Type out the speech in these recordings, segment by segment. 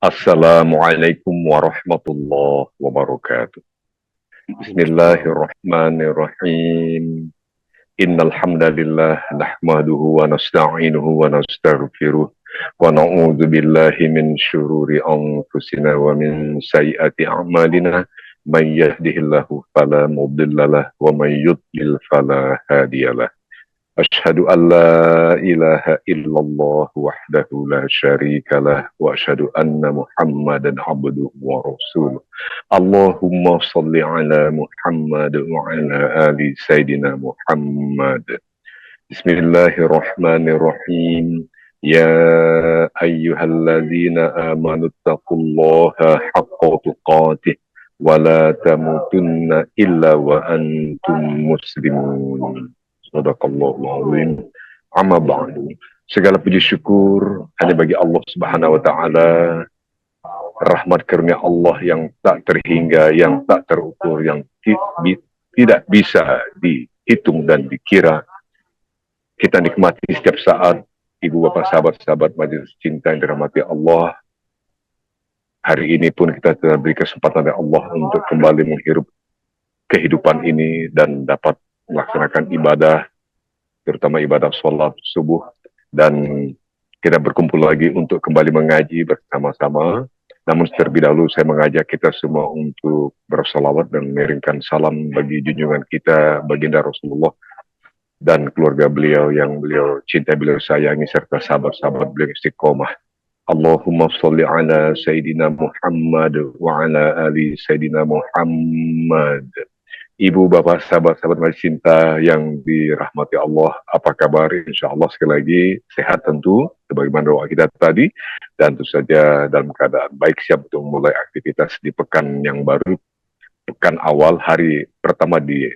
Assalamualaikum warahmatullahi wabarakatuh. Bismillahirrahmanirrahim. Innal hamdalillah nahmaduhu wa nasta'inuhu wa nastaghfiruh wa na'udzu billahi min syururi anfusina wa min sayyiati a'malina. May yahdihillahu fala mudhillalah wa may yudlil fala hadiyalah. أشهد أن لا إله إلا الله وحده لا شريك له وأشهد أن محمدا عبده ورسوله اللهم صل على محمد وعلى آل سيدنا محمد بسم الله الرحمن الرحيم يا أيها الذين آمنوا اتقوا الله حق تقاته ولا تموتن إلا وأنتم مسلمون. Sadaqallahul azim. Amma ba'du. Segala puji syukur hanya bagi Allah Subhanahu wa taala. Rahmat karunia Allah yang tak terhingga, yang tak terukur, yang tidak bisa dihitung dan dikira. Kita nikmati setiap saat. Ibu bapak sahabat-sahabat majelis cinta yang dirahmati Allah. Hari ini pun kita telah beri kesempatan oleh Allah untuk kembali menghirup kehidupan ini dan dapat melaksanakan ibadah, terutama ibadah sholat subuh, dan kita berkumpul lagi untuk kembali mengaji bersama-sama. Namun terlebih dahulu saya mengajak kita semua untuk bersalawat dan mengirimkan salam bagi junjungan kita, baginda Rasulullah, dan keluarga beliau yang beliau cinta, beliau sayangi, serta sahabat-sahabat beliau istiqomah. Allahumma sholli ala Sayyidina Muhammad wa ala ali Sayyidina Muhammad. Ibu, bapak, sahabat-sahabat majelis cinta yang dirahmati Allah, apa kabar? Insya Allah sekali lagi sehat tentu, sebagaimana doa kita tadi, dan tentu saja dalam keadaan baik, siap untuk memulai aktivitas di pekan yang baru, pekan awal, hari pertama di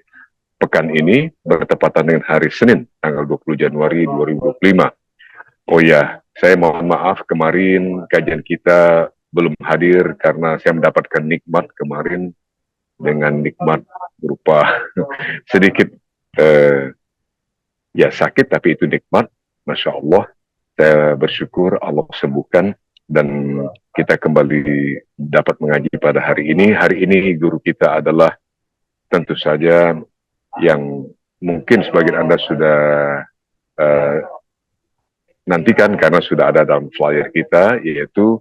pekan ini, bertepatan dengan hari Senin, tanggal 20 Januari 2025. Oh ya, saya mohon maaf kemarin kajian kita belum hadir karena saya mendapatkan nikmat kemarin, dengan nikmat berupa sedikit ya sakit, tapi itu nikmat, Masya Allah. Saya bersyukur Allah sembuhkan dan kita kembali dapat mengaji pada hari ini. Hari ini guru kita adalah tentu saja yang mungkin sebagian Anda sudah nantikan karena sudah ada dalam flyer kita, yaitu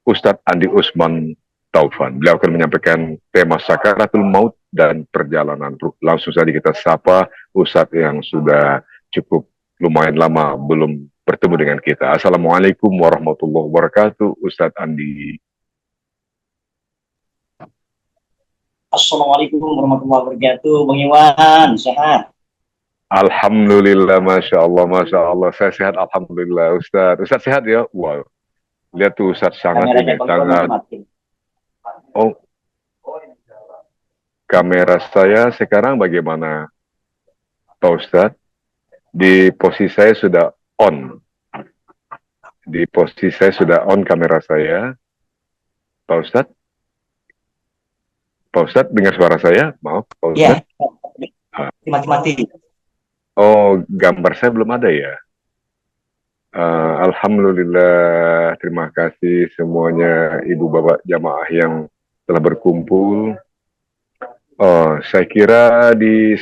Ustadz Andi Usman Taufan. Beliau akan menyampaikan tema sakaratul maut dan perjalanan ruh. Langsung saja kita sapa Ustadz yang sudah cukup lumayan lama belum bertemu dengan kita. Assalamualaikum warahmatullahi wabarakatuh, Ustadz Andi. Assalamualaikum warahmatullahi wabarakatuh. Bang Iwan, sehat? Alhamdulillah, Masya Allah. Saya sehat, Alhamdulillah, Ustadz. Ustadz sehat ya? Wow. Lihat tuh Ustadz sangat ini, sangat. Oh, kamera saya sekarang bagaimana, Pak Ustadz? Di posisi saya sudah on. Di posisi saya sudah on kamera saya. Pak Ustadz? Pak Ustadz dengar suara saya? Maaf, Pak Ustadz. Ya, mati-mati. Oh, gambar saya belum ada ya? Alhamdulillah, terima kasih semuanya ibu bapak jamaah yang telah berkumpul. Saya kira di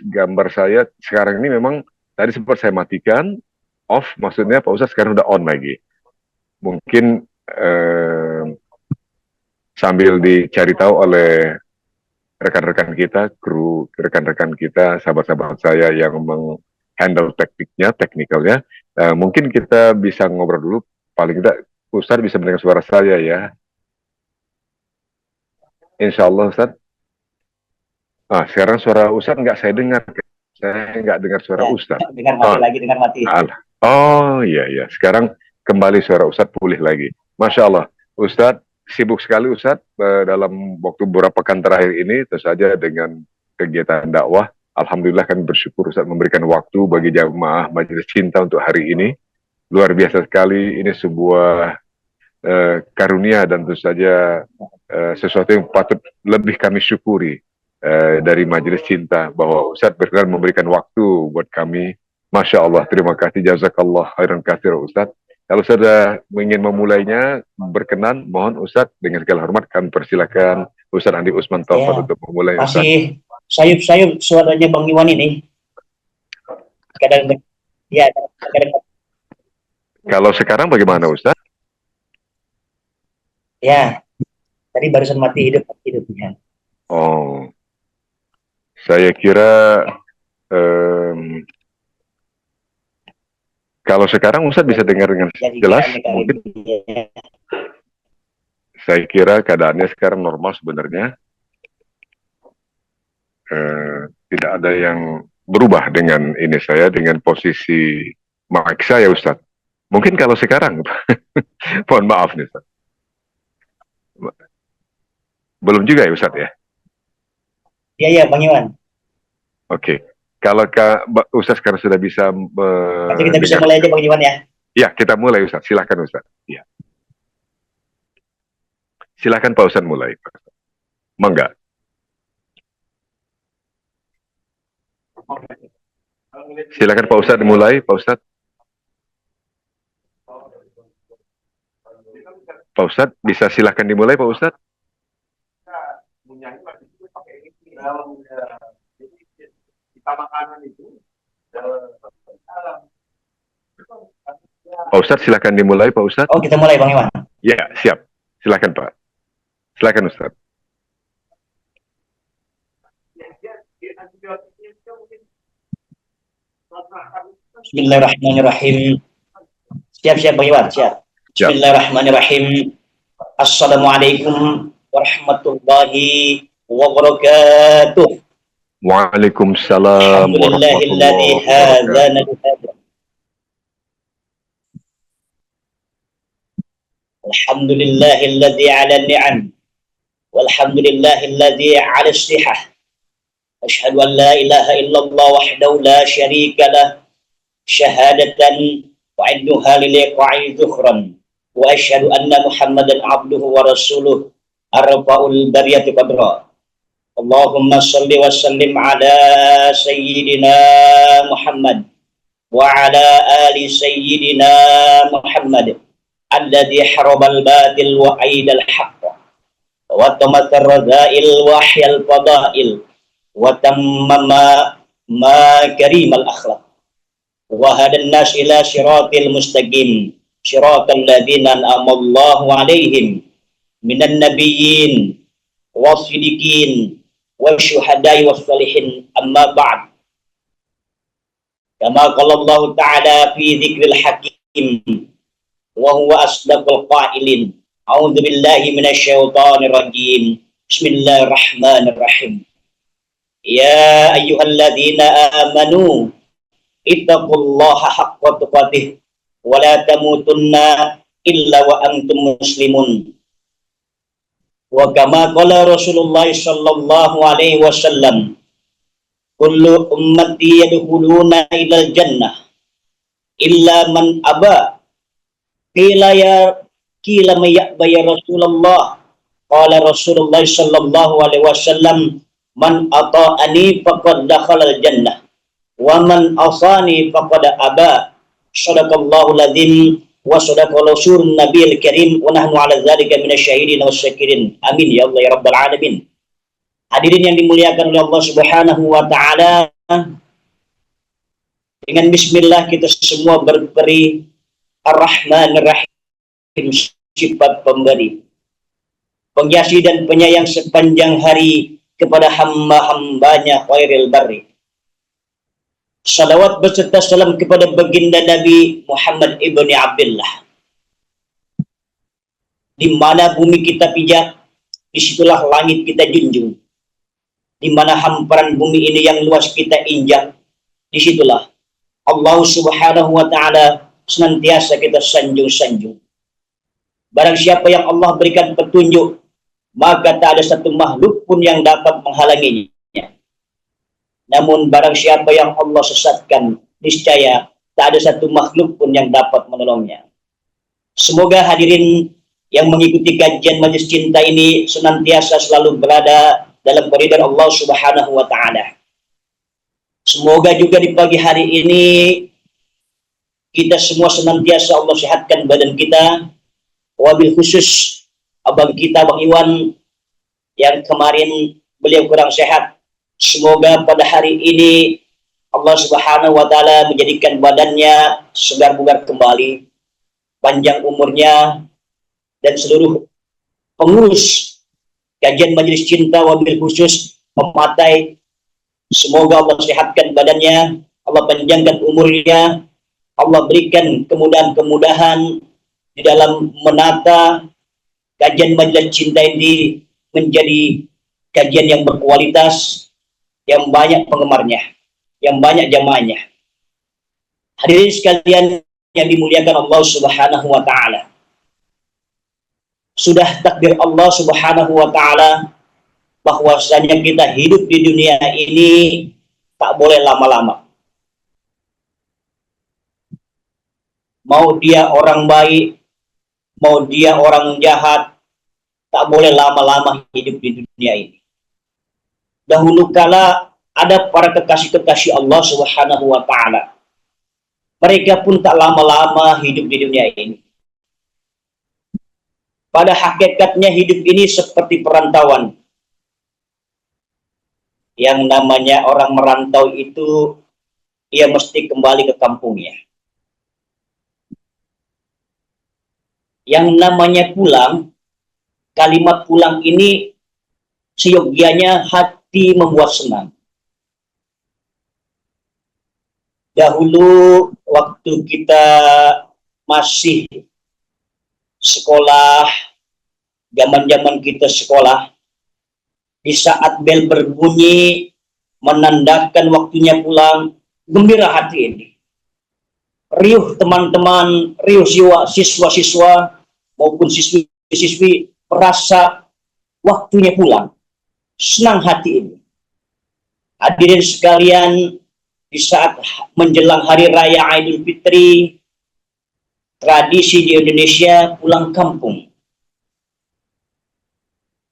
gambar saya sekarang ini memang tadi sempat saya matikan, off, maksudnya Pak Ustadz sekarang udah on lagi. Mungkin sambil dicari tahu oleh rekan-rekan kita, kru, rekan-rekan kita, sahabat-sahabat saya yang menghandle teknikalnya, mungkin kita bisa ngobrol dulu, paling tidak Ustadz bisa mendengar suara saya ya. Insya Allah Ustadz. Sekarang suara Ustadz nggak saya dengar. Saya nggak dengar suara Ustadz. Dengar mati. Oh iya. Sekarang kembali suara Ustadz pulih lagi. Masya Allah. Ustadz sibuk sekali Ustadz dalam waktu beberapa pekan terakhir ini, tentu saja dengan kegiatan dakwah. Alhamdulillah kami bersyukur Ustadz memberikan waktu bagi jamaah majelis cinta untuk hari ini. Luar biasa sekali. Ini sebuah karunia dan tentu saja sesuatu yang patut lebih kami syukuri dari majelis cinta, bahwa Ustadz berkenan memberikan waktu buat kami. Masya Allah, terima kasih, jazakallah khairan katsir Ustadz. Kalau sudah ingin memulainya, berkenan, mohon Ustadz dengan segala hormat kami persilakan Ustadz Andi Usman Taufan untuk memulai. Masih sayup-sayup suaranya Bang Iwan ini. Kadang ya. Kalau sekarang bagaimana Ustadz? Ya, tadi barusan mati hidupnya. Oh, saya kira kalau sekarang Ustadz bisa dengar dengan jelas, mungkin. Saya kira keadaannya sekarang normal sebenarnya. Tidak ada yang berubah dengan ini saya, dengan posisi mic saya Ustadz. Mungkin kalau sekarang, mohon maaf nih Ustadz. Belum juga ya Ustadz ya? Iya Bang Iwan. Oke. Kalau Ustadz sekarang sudah bisa Nanti kita bisa mulai aja Bang Iwan ya. Ya, kita mulai Ustadz. Silakan Ustadz. Ya. Silakan Pak Ustadz mulai. Mangga. Silakan Pak Ustadz mulai, Pak Ustadz. Pak Ustadz bisa silakan dimulai Pak Ustadz. Pak Ustadz silakan dimulai Pak Ustadz. Oh kita mulai Bang Iwan. Ya siap, silakan Pak. Silakan Ustadz. Bismillahirrahmanirrahim. Siap Bang Iwan, siap. Bismillahirrahmanirrahim. Assalamualaikum warahmatullahi wabarakatuh. Waalaikumsalam warahmatullahi wabarakatuh. Alhamdulillahilladzi ala ni'am. Walhamdulillahilladzi ala istihah. Asyhadu an la ilaha illallah wahdahu la syarika lah. Syahadatan wa'idduha liliqa'i dhukhran. Wa asyhadu anna Muhammadan abduhu wa rasuluh arfa'ul bariyati qadra. Allahumma salli wa sallim ala sayyidina Muhammad wa ala ali sayyidina Muhammad alladhi harabal batil wa aidal haqq wa tamakar radha'il wa ahyal fada'il wa tammama ma karimal akhlaq wa hadan nas ila siratil mustaqim siratal ladzina an'ama Allahu 'alaihim minan nabiyyin wasiddiqin wasyuhada'i wassalihin amma ba'd. Kama qala Allah ta'ala fi dzikril hakim wa huwa asdaqul qailin. A'udzu billahi minasyaitonir rajim. Bismillahirrahmanirrahim. Ya ayyuhalladzina amanu ittaqullaha haqqa tuqatih wa la tamutunna illa wa antum muslimun. Wa kama qala Rasulullah sallallahu alaihi wasallam, kullu ummati yadkhuluna ilal jannah illa man aba. Qila may ya'ba ya Rasulullah. Qala Rasulullah sallallahu alaihi wasallam, man ata'ani faqad dakhala al-jannah wa man asani faqad aba. Shadaqallahu ladzim wa sadaqa rasulun nabiyil karim wa nahnu ala dzalika minasyahidin wasyakirin. Amin ya Allah ya rabbal alamin. Hadirin yang dimuliakan oleh Allah Subhanahu wa taala, dengan bismillah kita semua berperi Ar-Rahmanir-Rahim, sifat pemberi, pengasihi dan penyayang sepanjang hari kepada hamba-hambanya khairil barri. Salawat beserta salam kepada baginda Nabi Muhammad ibni Abdullah. Di mana bumi kita pijak, disitulah langit kita junjung. Di mana hamparan bumi ini yang luas kita injak, disitulah Allah Subhanahu wa ta'ala senantiasa kita sanjung-sanjung. Barang siapa yang Allah berikan petunjuk, maka tak ada satu makhluk pun yang dapat menghalanginya. Namun barang siapa yang Allah sesatkan, niscaya tak ada satu makhluk pun yang dapat menolongnya. Semoga hadirin yang mengikuti kajian Majelis Cinta ini senantiasa selalu berada dalam koridor Allah Subhanahu wa ta'ala. Semoga juga di pagi hari ini kita semua senantiasa Allah sehatkan badan kita, wabil khusus abang kita Bang Iwan yang kemarin beliau kurang sehat. Semoga pada hari ini Allah Subhanahu wa taala menjadikan badannya segar bugar kembali, panjang umurnya, dan seluruh pengurus kajian majelis cinta wabil khusus pematai, semoga Allah sehatkan badannya, Allah panjangkan umurnya, Allah berikan kemudahan-kemudahan di dalam menata kajian majelis cinta ini menjadi kajian yang berkualitas, yang banyak penggemarnya, yang banyak jamaahnya. Hadirin sekalian yang dimuliakan Allah Subhanahu wa taala. Sudah takdir Allah Subhanahu wa taala bahwasanya kita hidup di dunia ini tak boleh lama-lama. Mau dia orang baik, mau dia orang jahat, tak boleh lama-lama hidup di dunia ini. Dahulu kala ada para kekasih-kekasih Allah Subhanahu wa taala. Mereka pun tak lama-lama hidup di dunia ini. Pada hakikatnya hidup ini seperti perantauan. Yang namanya orang merantau itu, ia mesti kembali ke kampungnya. Yang namanya pulang, kalimat pulang ini seyogianya hati membuat senang. Dahulu waktu kita masih sekolah, zaman-zaman kita sekolah, di saat bel berbunyi menandakan waktunya pulang, gembira hati ini. Riuh teman-teman, riuh siswa-siswa maupun siswi-siswi merasa waktunya pulang. Senang hati ini. Hadirin sekalian, di saat menjelang Hari Raya Idul Fitri, tradisi di Indonesia pulang kampung.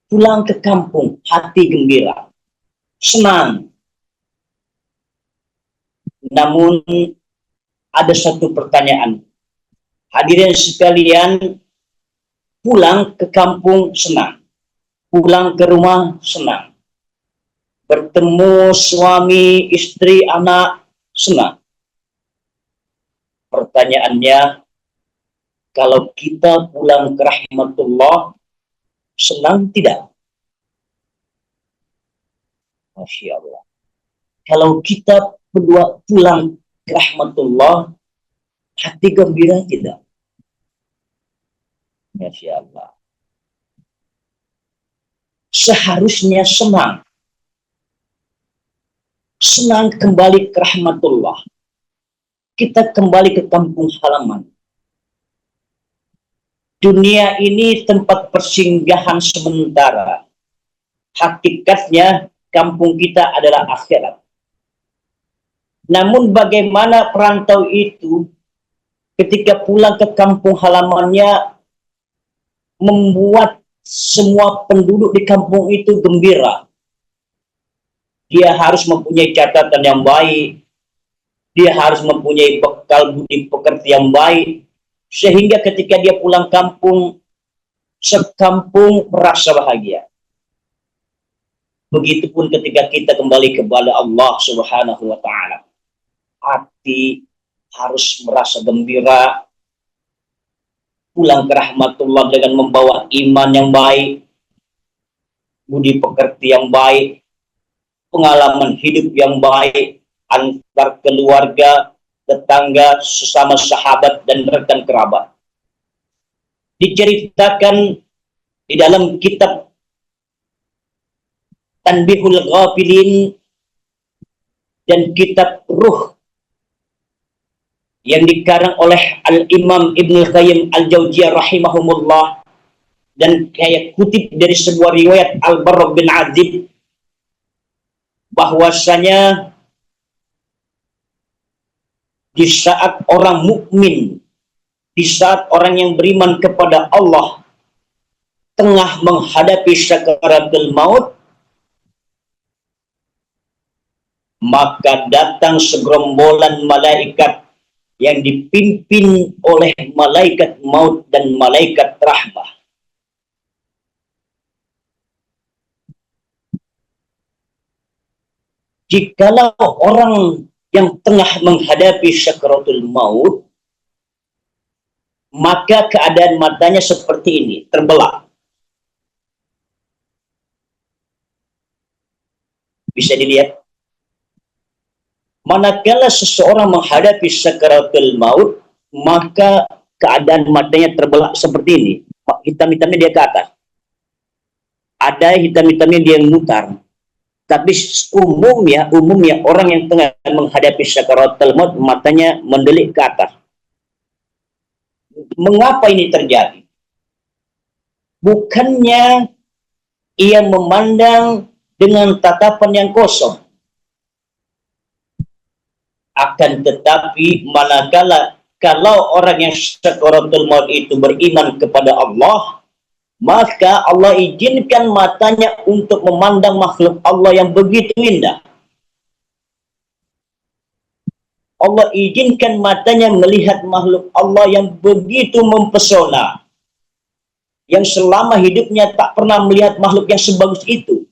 Pulang ke kampung, hati gembira, senang. Namun ada satu pertanyaan. Hadirin sekalian, pulang ke kampung senang. Pulang ke rumah senang. Bertemu suami, istri, anak senang. Pertanyaannya, kalau kita pulang ke rahmatullah, senang tidak? Masya Allah. Kalau kita berdua pulang ke rahmatullah, hati gembira tidak? Masya Allah. Seharusnya senang. Senang kembali ke rahmatullah. Kita kembali ke kampung halaman. Dunia ini tempat persinggahan sementara. Hakikatnya kampung kita adalah akhirat. Namun bagaimana perantau itu ketika pulang ke kampung halamannya membuat semua penduduk di kampung itu gembira. Dia harus mempunyai catatan yang baik. Dia harus mempunyai bekal budi pekerti yang baik. Sehingga ketika dia pulang kampung, sekampung merasa bahagia. Begitupun ketika kita kembali kepada Allah Subhanahu wa taala. Hati harus merasa gembira. Pulang ke rahmatullah dengan membawa iman yang baik, budi pekerti yang baik, pengalaman hidup yang baik antar keluarga, tetangga, sesama sahabat dan rekan kerabat. Diceritakan di dalam kitab Tanbihul Ghafilin dan kitab Ruh yang dikarang oleh Al-Imam Ibnu Qayyim Al-Jauziyah rahimahumullah, dan kayak kutip dari sebuah riwayat Al-Barra bin Azib bahwasanya di saat orang mukmin, di saat orang yang beriman kepada Allah tengah menghadapi sakaratul maut, maka datang segerombolan malaikat yang dipimpin oleh malaikat maut dan malaikat rahmah. Jikalau orang yang tengah menghadapi sakaratul maut, maka keadaan matanya seperti ini, terbelah. Bisa dilihat. Manakala seseorang menghadapi sakaratul maut, maka keadaan matanya terbelah seperti ini. Hitam-hitamnya dia ke atas. Ada hitam-hitamnya dia mutar. Tapi umumnya orang yang tengah menghadapi sakaratul maut, matanya mendelik ke atas. Mengapa ini terjadi? Bukannya ia memandang dengan tatapan yang kosong. Akan tetapi manakala kalau orang yang sakaratul maut itu beriman kepada Allah, maka Allah izinkan matanya untuk memandang makhluk Allah yang begitu indah. Allah izinkan matanya melihat makhluk Allah yang begitu mempesona, yang selama hidupnya tak pernah melihat makhluk yang sebagus itu.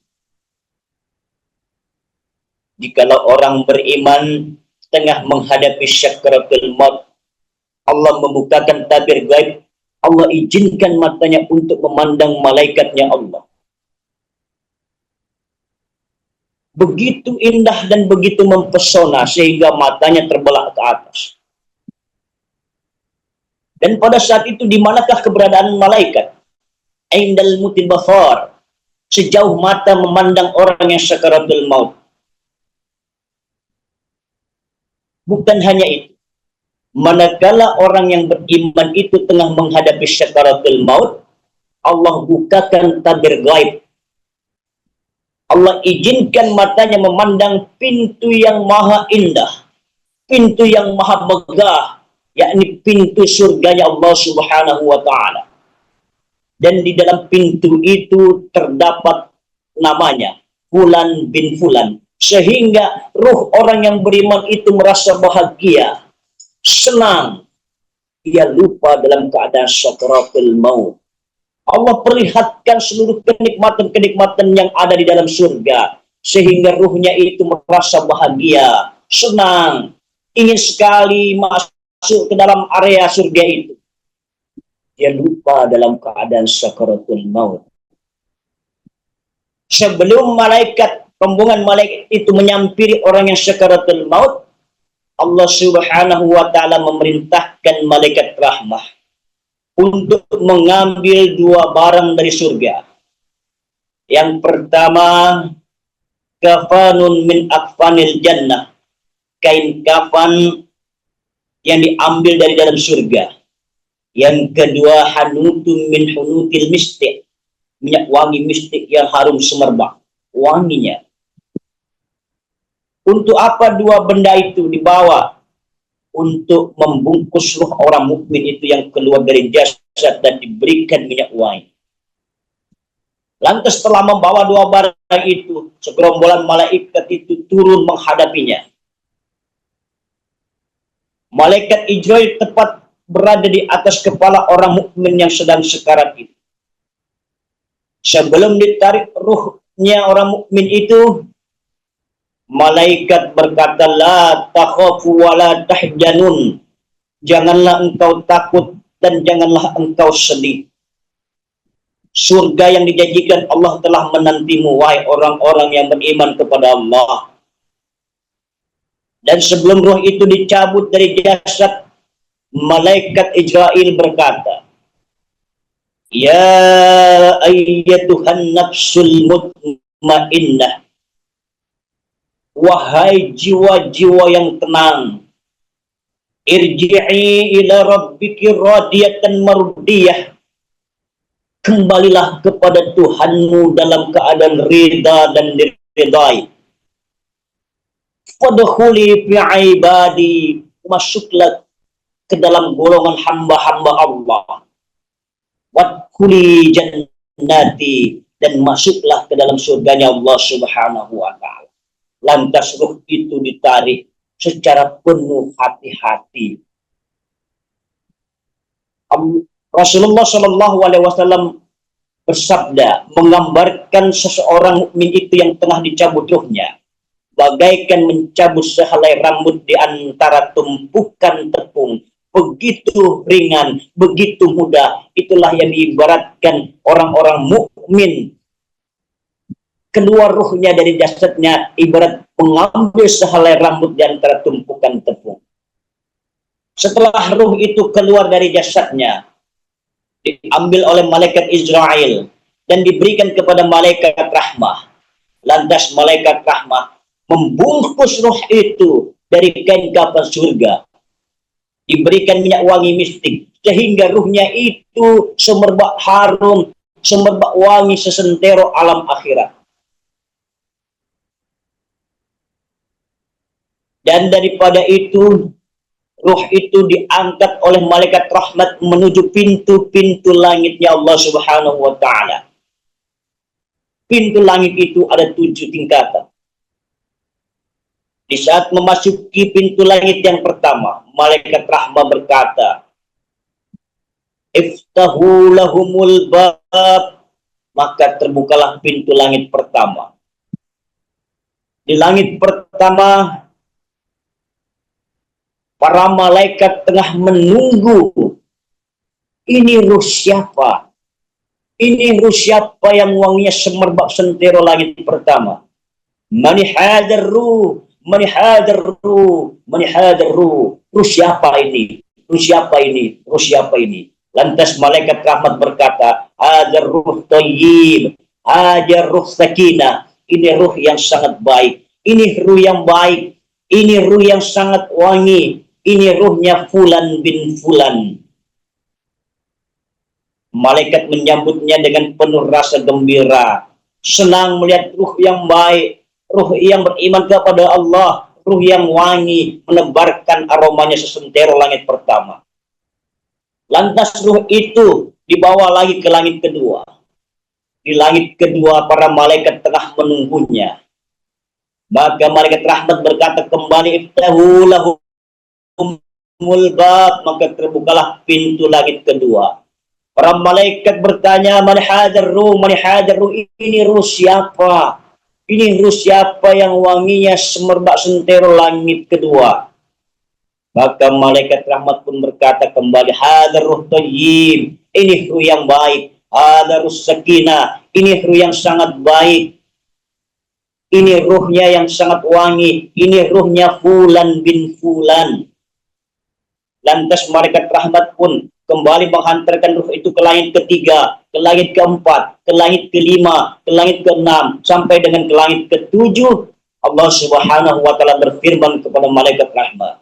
Jikalau orang beriman tengah menghadapi sakaratul maut, Allah membukakan tabir gaib, Allah izinkan matanya untuk memandang malaikatnya Allah. Begitu indah dan begitu mempesona sehingga matanya terbelah ke atas. Dan pada saat itu di manakah keberadaan malaikat? Indal mutil basar, sejauh mata memandang orang yang sakaratul maut. Bukan hanya itu. Manakala orang yang beriman itu tengah menghadapi sakaratul maut, Allah bukakan tabir gaib. Allah izinkan matanya memandang pintu yang maha indah, pintu yang maha megah, yakni pintu surganya Allah Subhanahu wa Ta'ala. Dan di dalam pintu itu terdapat namanya Fulan bin Fulan, sehingga ruh orang yang beriman itu merasa bahagia, senang. Ia lupa dalam keadaan sakaratul maut. Allah perlihatkan seluruh kenikmatan-kenikmatan yang ada di dalam surga, sehingga ruhnya itu merasa bahagia, senang, ingin sekali masuk ke dalam area surga itu. Dia lupa dalam keadaan sakaratul maut. Sebelum rombongan malaikat itu menyampiri orang yang sakaratul maut, Allah Subhanahu wa Ta'ala memerintahkan malaikat rahmah untuk mengambil dua barang dari surga. Yang pertama, kafanun min akfanil jannah, kain kafan yang diambil dari dalam surga. Yang kedua, hanutun min hunutil mistik, minyak wangi mistik yang harum semerbak wanginya. Untuk apa dua benda itu dibawa? Untuk membungkus ruh orang mukmin itu yang keluar dari jasad dan diberikan minyak wangi. Lantas setelah membawa dua barang itu, segerombolan malaikat itu turun menghadapinya. Malaikat Israil tepat berada di atas kepala orang mukmin yang sedang sekarat itu. Sebelum ditarik ruhnya orang mukmin itu, malaikat berkata, la takhafu wa la tahjanun. Janganlah engkau takut dan janganlah engkau sedih. Surga yang dijanjikan Allah telah menantimu, wahai orang-orang yang beriman kepada Allah. Dan sebelum ruh itu dicabut dari jasad, malaikat Israil berkata, ya ayyatuhan nafsul mutmainnah, wahai jiwa-jiwa yang tenang, irji'i ila rabbiki radiyatan mardiyah, kembalilah kepada Tuhanmu dalam keadaan ridha dan diridai. Fadkhuli fi ibadi, masuklah ke dalam golongan hamba-hamba Allah. Wadkhuli jannati, dan masuklah ke dalam surganya Allah Subhanahu wa Ta'ala. Lantas ruh itu ditarik secara penuh hati-hati Rasulullah Shallallahu Alaihi Wasallam bersabda, menggambarkan seseorang mukmin itu yang tengah dicabut ruhnya, bagaikan mencabut sehelai rambut di antara tumpukan tepung. Begitu ringan, begitu mudah. Itulah yang diibaratkan orang-orang mukmin. Keluar ruhnya dari jasadnya ibarat mengambil sehelai rambut di antara tumpukan tepung. Setelah ruh itu keluar dari jasadnya, diambil oleh malaikat Israel dan diberikan kepada malaikat rahmah. Lantas malaikat rahmah membungkus ruh itu dari kain kafan surga, diberikan minyak wangi mistik sehingga ruhnya itu semerbak harum, semerbak wangi sesentero alam akhirat. Dan daripada itu, ruh itu diangkat oleh malaikat rahmat menuju pintu-pintu langitnya Allah Subhanahu wa Ta'ala. Pintu langit itu ada 7 tingkatan. Di saat memasuki pintu langit yang pertama, malaikat rahmat berkata, "Iftahu lahumul bab," maka terbukalah pintu langit pertama. Di langit pertama, para malaikat tengah menunggu. Ini ruh siapa? Ini ruh siapa yang wanginya semerbak sentero langit pertama? Mani hadar ruh, mani hadar ruh, mani hadar ruh. Ruh siapa ini? Ruh siapa ini? Ruh siapa ini? Lantas malaikat rahmat berkata, hadar ruh thayyib, hadar ruh sakinah. Ini ruh yang sangat baik. Ini ruh yang baik. Ini ruh yang sangat wangi. Ini ruhnya Fulan bin Fulan. Malaikat menyambutnya dengan penuh rasa gembira, senang melihat ruh yang baik, ruh yang beriman kepada Allah, ruh yang wangi, menebarkan aromanya sesentero langit pertama. Lantas ruh itu dibawa lagi ke langit kedua. Di langit kedua para malaikat tengah menunggunya. Maka malaikat rahmat berkata kembali, "Iftahu lahum mulbab," maka terbukalah pintu langit kedua. Para malaikat bertanya, "Man hadar ruh, man hadar ruh," ini ruh siapa? Ini ruh siapa yang wanginya semerbak sentero langit kedua? Maka malaikat rahmat pun berkata kembali, "Hadar ruh thayyib," ini ruh yang baik. "Hadar ruh sakinah," ini ruh yang sangat baik. Ini ruhnya yang sangat wangi. Ini ruhnya Fulan bin Fulan. Lantas malaikat rahmat pun kembali menghantarkan ruh itu ke langit ketiga, ke langit keempat, ke langit kelima, ke langit keenam, sampai dengan ke langit ketujuh. Allah Subhanahu wa Ta'ala berfirman kepada malaikat rahmat,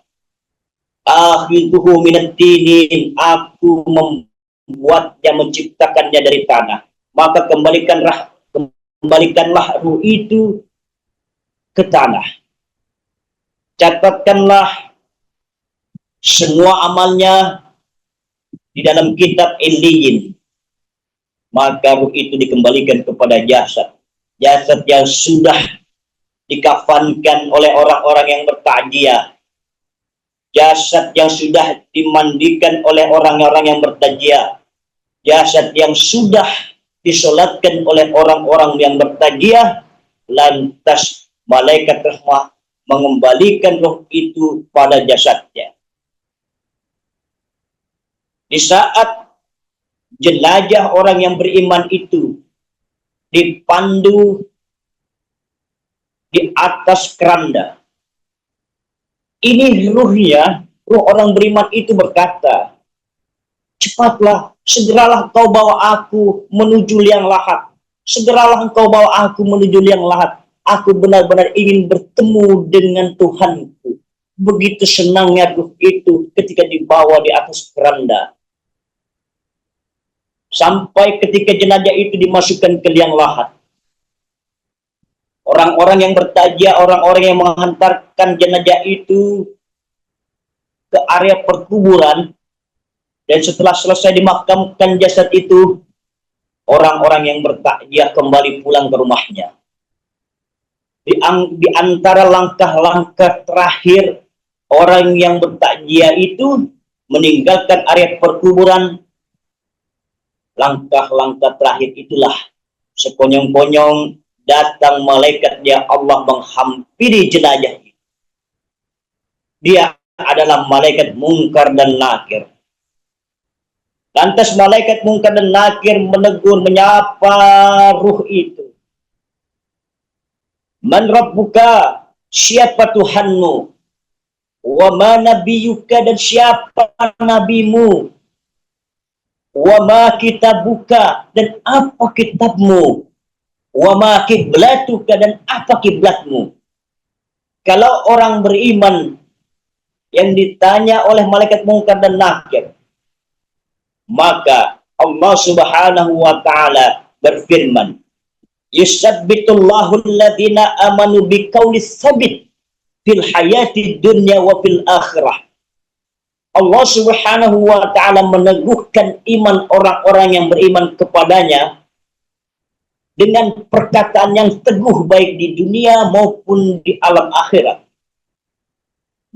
"Akhidhuhu minat tinin," aku membuatnya, menciptakannya dari tanah. Maka kembalikanlah ruh itu ke tanah. Catatkanlah semua amalnya di dalam kitab Illiyin. Maka ruh itu dikembalikan kepada jasad. Jasad yang sudah dikafankan oleh orang-orang yang bertakziah. Jasad yang sudah dimandikan oleh orang-orang yang bertakziah. Jasad yang sudah disolatkan oleh orang-orang yang bertakziah. Lantas malaikat rahmah mengembalikan ruh itu pada jasadnya. Di saat jelajah orang yang beriman itu dipandu di atas keranda, ini ruhnya, ruh orang beriman itu berkata, "Cepatlah, segeralah kau bawa aku menuju liang lahat. Segeralah engkau bawa aku menuju liang lahat. Aku benar-benar ingin bertemu dengan Tuhanku." Begitu senangnya ruh itu ketika dibawa di atas keranda. Sampai ketika jenazah itu dimasukkan ke liang lahat. Orang-orang yang bertakziah, orang-orang yang menghantarkan jenazah itu ke area perkuburan, dan setelah selesai dimakamkan jasad itu, orang-orang yang bertakziah kembali pulang ke rumahnya. Di antara langkah-langkah terakhir orang yang bertakziah itu meninggalkan area perkuburan, langkah-langkah terakhir itulah sekonyong-konyong datang malaikat dia Allah menghampiri jenazah. Dia adalah malaikat Munkar dan Nakir. Lantas malaikat Munkar dan Nakir menegur, menyapa ruh itu. Man Rabbuka, siapa Tuhanmu? Wa ma nabiyuka, dan siapa nabimu? Wa ma kitabuka, dan apa kitabmu? Wa ma kiblatuka, dan apa kiblatmu? Kalau orang beriman yang ditanya oleh malaikat Munkar dan Nakir, maka Allah Subhanahu wa taala berfirman, yusabbitullahu alladhina amanu biqaulis tsabit fil hayati dunya wa fil akhirah. Allah Subhanahu wa taala meneguhkan iman orang-orang yang beriman kepadanya dengan perkataan yang teguh baik di dunia maupun di alam akhirat.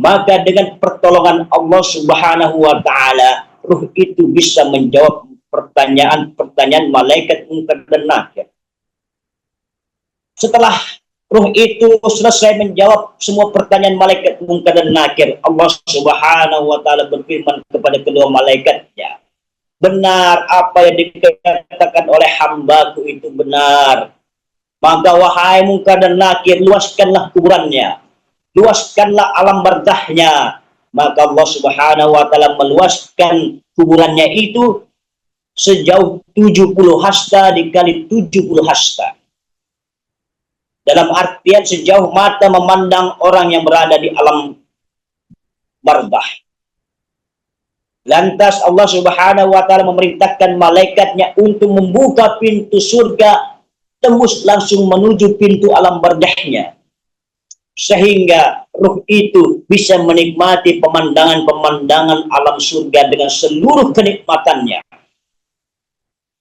Maka dengan pertolongan Allah Subhanahu wa taala, ruh itu bisa menjawab pertanyaan-pertanyaan malaikat Munkar dan Nakir. Setelah ruh itu selesai menjawab semua pertanyaan malaikat Munkar dan Nakir, Allah Subhanahu wa taala berfirman kepada kedua malaikatnya, benar apa yang dikatakan oleh hambaku itu benar. Maka wahai Munkar dan Nakir, luaskanlah kuburannya, luaskanlah alam bardahnya. Maka Allah Subhanahu wa taala meluaskan kuburannya itu sejauh 70 hasta dikali 70 hasta. Dalam artian sejauh mata memandang orang yang berada di alam bardah. Lantas Allah Subhanahu wa taala memerintahkan malaikatnya untuk membuka pintu surga, tembus langsung menuju pintu alam bardahnya, sehingga ruh itu bisa menikmati pemandangan-pemandangan alam surga dengan seluruh kenikmatannya.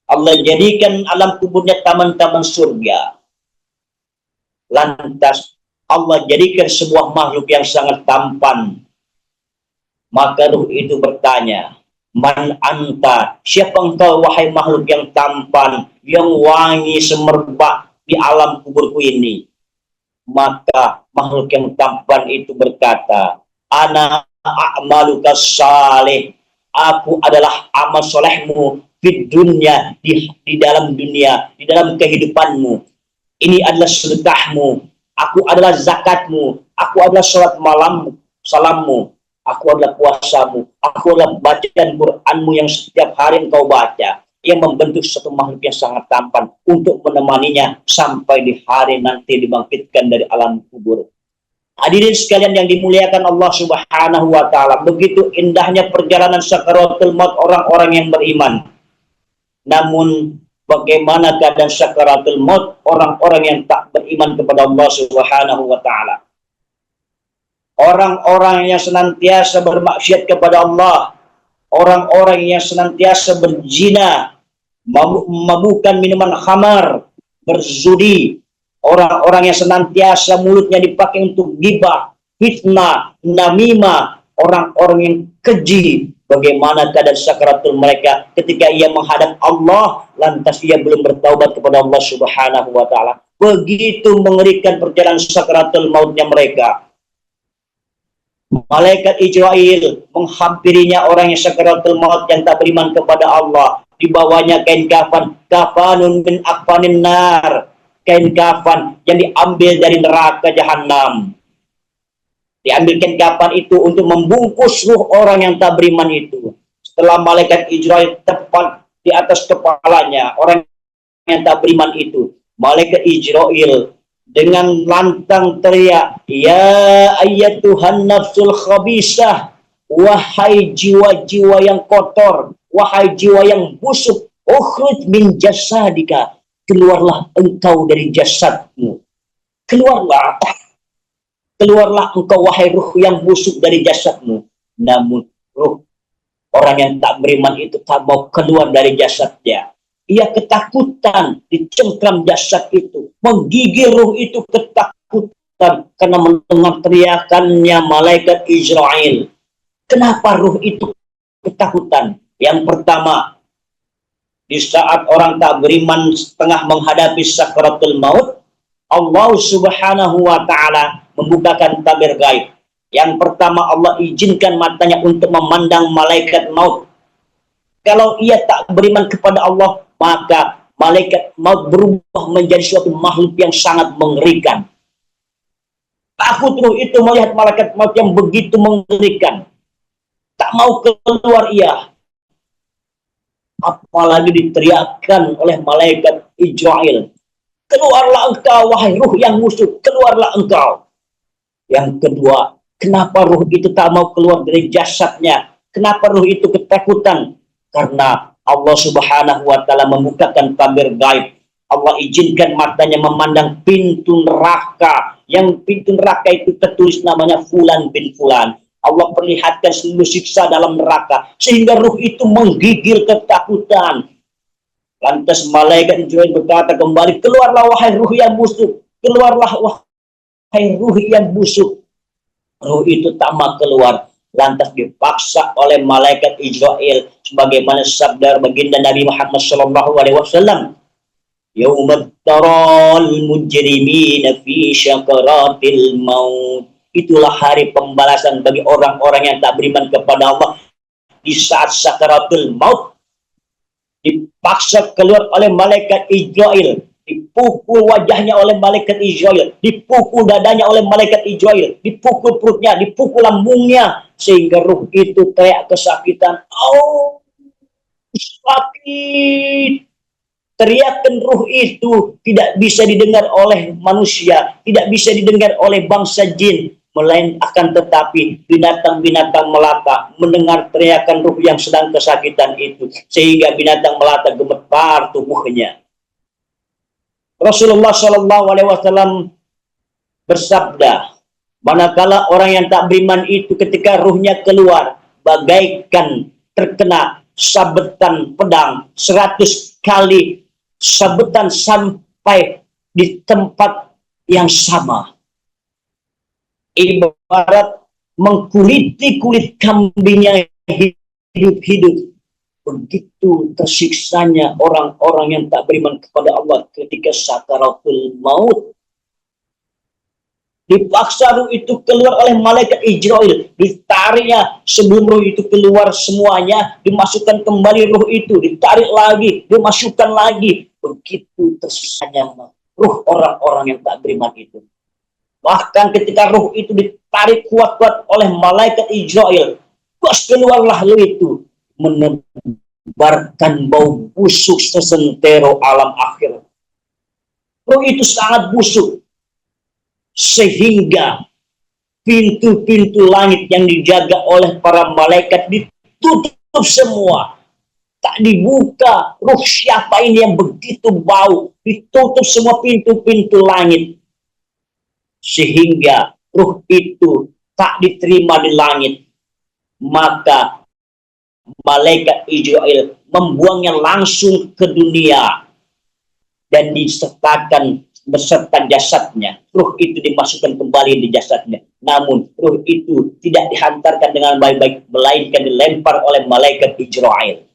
Allah jadikan alam kuburnya taman-taman surga. Lantas Allah jadikan sebuah makhluk yang sangat tampan. Maka ruh itu bertanya, man anta, siapa engkau wahai makhluk yang tampan, yang wangi semerbak di alam kuburku ini? Maka makhluk yang tampan itu berkata, ana a'maluka salih, aku adalah amal solehmu di dunia, di dalam dunia, di dalam kehidupanmu. Ini adalah sedekahmu, aku adalah zakatmu, aku adalah sholat malam, salammu, aku adalah puasamu, aku adalah bacaan Qur'anmu yang setiap hari engkau baca, yang membentuk satu makhluk yang sangat tampan untuk menemaninya sampai di hari nanti dibangkitkan dari alam kubur. Hadirin sekalian yang dimuliakan Allah Subhanahu wa taala, begitu indahnya perjalanan sakaratul maut orang-orang yang beriman. Namun bagaimana keadaan sakaratul maut orang-orang yang tak beriman kepada Allah Subhanahu wa taala? Orang-orang yang senantiasa bermaksiat kepada Allah, orang-orang yang senantiasa berzina, memabukan minuman khamar, berzudi, orang-orang yang senantiasa mulutnya dipakai untuk ghibah, fitnah, namimah, orang-orang yang keji. Bagaimana keadaan sakaratul mereka ketika ia menghadap Allah, lantas ia belum bertaubat kepada Allah Subhanahu wa taala. Begitu mengerikan perjalanan sakaratul mautnya mereka. Malaikat Israel menghampirinya orang yang sakaratul maut yang tak beriman kepada Allah. Dibawanya kain kafan, kafanun min akfanin nar, kain kafan yang diambil dari neraka jahanam. Diambilkan kapan itu untuk membungkus ruh orang yang tak beriman itu. Setelah malaikat Israel tepat di atas kepalanya orang yang tak beriman itu, malaikat Israel dengan lantang teriak, ya ayyatuhan nafsul khabisah, wahai jiwa-jiwa yang kotor, wahai jiwa yang busuk, ukhruj min jasadika, keluarlah engkau dari jasadmu, keluarlah engkau wahai ruh yang busuk dari jasadmu. Namun ruh orang yang tak beriman itu tak mau keluar dari jasadnya. Ia ketakutan dicengkram jasad itu, menggigil ruh itu ketakutan karena mendengar teriakannya malaikat Israel. Kenapa ruh itu ketakutan. Yang pertama, di saat orang tak beriman tengah menghadapi sakaratul maut, Allah Subhanahu wa Ta'ala membukakan tabir gaib. Yang pertama, Allah izinkan matanya untuk memandang malaikat maut. Kalau ia tak beriman kepada Allah, maka malaikat maut berubah menjadi suatu makhluk yang sangat mengerikan. Takut ruh itu melihat malaikat maut yang begitu mengerikan. Tak mau keluar ia. Apalagi diteriakkan oleh malaikat Israel. Keluarlah engkau, wahai ruh yang musuh, keluarlah engkau. Yang kedua, kenapa ruh itu tak mau keluar dari jasadnya? Kenapa ruh itu ketakutan? Karena Allah Subhanahu wa Ta'ala membukakan tabir gaib. Allah izinkan matanya memandang pintu neraka. Yang pintu neraka itu tertulis namanya Fulan bin Fulan. Allah perlihatkan seluruh siksa dalam neraka. Sehingga ruh itu menggigil ketakutan. Lantas malaikat Jibril berkata kembali, keluarlah wahai ruh yang busuk. Keluarlah wahai ruh yang busuk. Ruh itu tak mau keluar. Lantas dipaksa oleh malaikat Israel. Sebagaimana sabda baginda Nabi Muhammad SAW. Yaumad taral mujrimina fi syakaratil maut. Itulah hari pembalasan bagi orang-orang yang tak beriman kepada Allah. Di saat sakaratul maut, dipaksa keluar oleh malaikat Israel, dipukul wajahnya oleh malaikat Israel, dipukul dadanya oleh malaikat Israel, dipukul perutnya, dipukul lambungnya, sehingga ruh itu teriak kesakitan. Oh, sakit. Teriakan ruh itu tidak bisa didengar oleh manusia, tidak bisa didengar oleh bangsa jin, melainkan tetapi binatang-binatang melata mendengar teriakan ruh yang sedang kesakitan itu, sehingga binatang melata gemetar tubuhnya. Rasulullah SAW bersabda, manakala orang yang tak beriman itu ketika ruhnya keluar, bagaikan terkena sabetan pedang 100 kali sabetan sampai di tempat yang sama. Ibarat mengkuliti kulit kambing yang hidup-hidup. Begitu tersiksanya orang-orang yang tak beriman kepada Allah ketika sakaratul maut. Dipaksa ruh itu keluar oleh malaikat Israel. Ditariknya sebelum ruh itu keluar semuanya. Dimasukkan kembali ruh itu. Ditarik lagi. Dimasukkan lagi. Begitu tersiksanya ruh orang-orang yang tak beriman itu. Bahkan ketika ruh itu ditarik kuat-kuat oleh malaikat Israel. Keluarlah ruh itu. Menebarkan bau busuk sesentero alam akhir. Ruh itu sangat busuk. Sehingga pintu-pintu langit yang dijaga oleh para malaikat ditutup semua. Tak dibuka. Ruh siapa ini yang begitu bau? Ditutup semua pintu-pintu langit. Sehingga ruh itu tak diterima di langit. Maka malaikat Israel membuangnya langsung ke dunia. Dan disertakan beserta jasadnya. Ruh itu dimasukkan kembali di jasadnya. Namun ruh itu tidak dihantarkan dengan baik-baik, melainkan dilempar oleh malaikat Israel.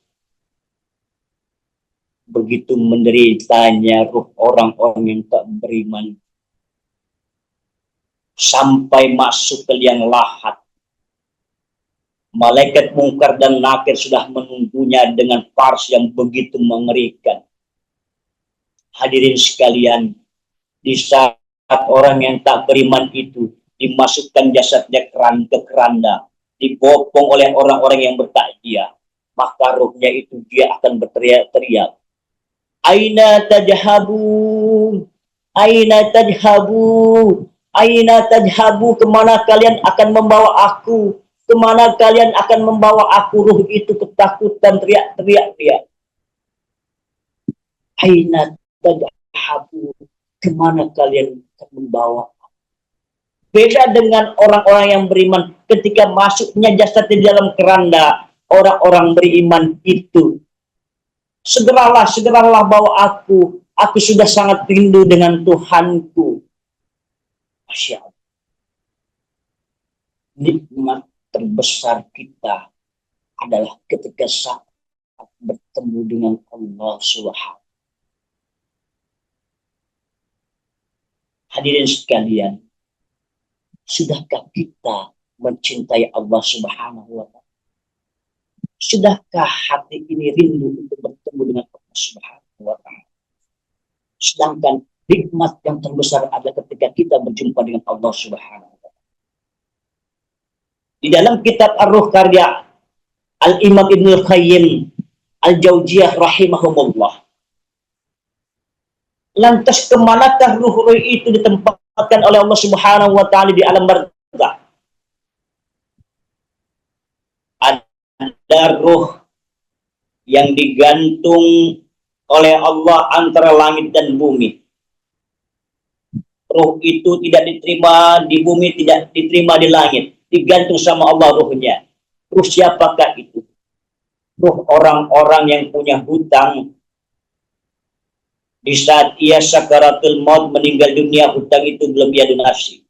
Begitu menderitanya ruh orang-orang yang tak beriman. Sampai masuk ke liang lahat. Malaikat Mungkar dan Nakir sudah menunggunya dengan pars yang begitu mengerikan. Hadirin sekalian, di saat orang yang tak beriman itu dimasukkan jasadnya ke keranda, dibopong oleh orang-orang yang bertakziah, maka ruhnya itu dia akan berteriak-teriak. Aina tajhabu, aina tajhabu, aina tajhabu, kemana kalian akan membawa aku? Kemana kalian akan membawa aku? Ruh itu ketakutan, teriak-teriak dia. Aina tajhabu, kemana kalian akan membawa? Beda dengan orang-orang yang beriman, ketika masuknya jasad di dalam keranda, orang-orang beriman itu, segeralah bawa aku sudah sangat rindu dengan Tuhanku. Masya Allah. Nikmat terbesar kita adalah ketika saat bertemu dengan Allah Subhanahu. Hadirin sekalian, sudahkah kita mencintai Allah Subhanahu wa Ta'ala? Sudahkah hati ini rindu untuk bertemu dengan Allah Subhanahu wa Ta'ala? Sedangkan nikmat yang terbesar adalah ketika kita berjumpa dengan Allah Subhanahu wa Ta'ala. Di dalam kitab Ar-Ruh karya Al-Imam Ibnul Qayyim Al-Jauziyah rahimahumullah, lantas kemanakah ruh-ruh itu ditempatkan oleh Allah Subhanahu wa Ta'ala di alam barzakh? Ada ruh yang digantung oleh Allah antara langit dan bumi. Ruh itu tidak diterima di bumi, tidak diterima di langit, digantung sama Allah ruhnya. Ruh siapakah itu? Ruh orang-orang yang punya hutang. Di saat ia sakaratul maut, meninggal dunia, hutang itu belum ia lunasi,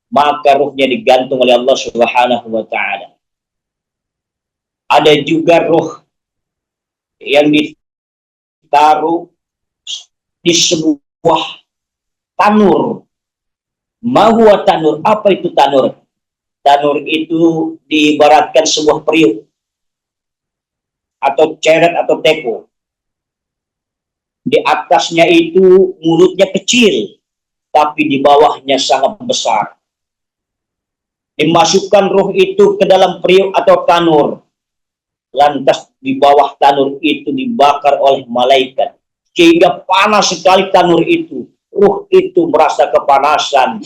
maka ruhnya digantung oleh Allah Subhanahu wa Ta'ala. Ada juga ruh yang ditaruh di sebuah tanur. Mahuwa tanur, apa itu tanur? Tanur itu diibaratkan sebuah periuk atau ceret atau teko. Di atasnya itu mulutnya kecil, tapi di bawahnya sangat besar. Dimasukkan ruh itu ke dalam periuk atau tanur. Lantas di bawah tanur itu dibakar oleh malaikat, sehingga panas sekali tanur itu. Ruh itu merasa kepanasan.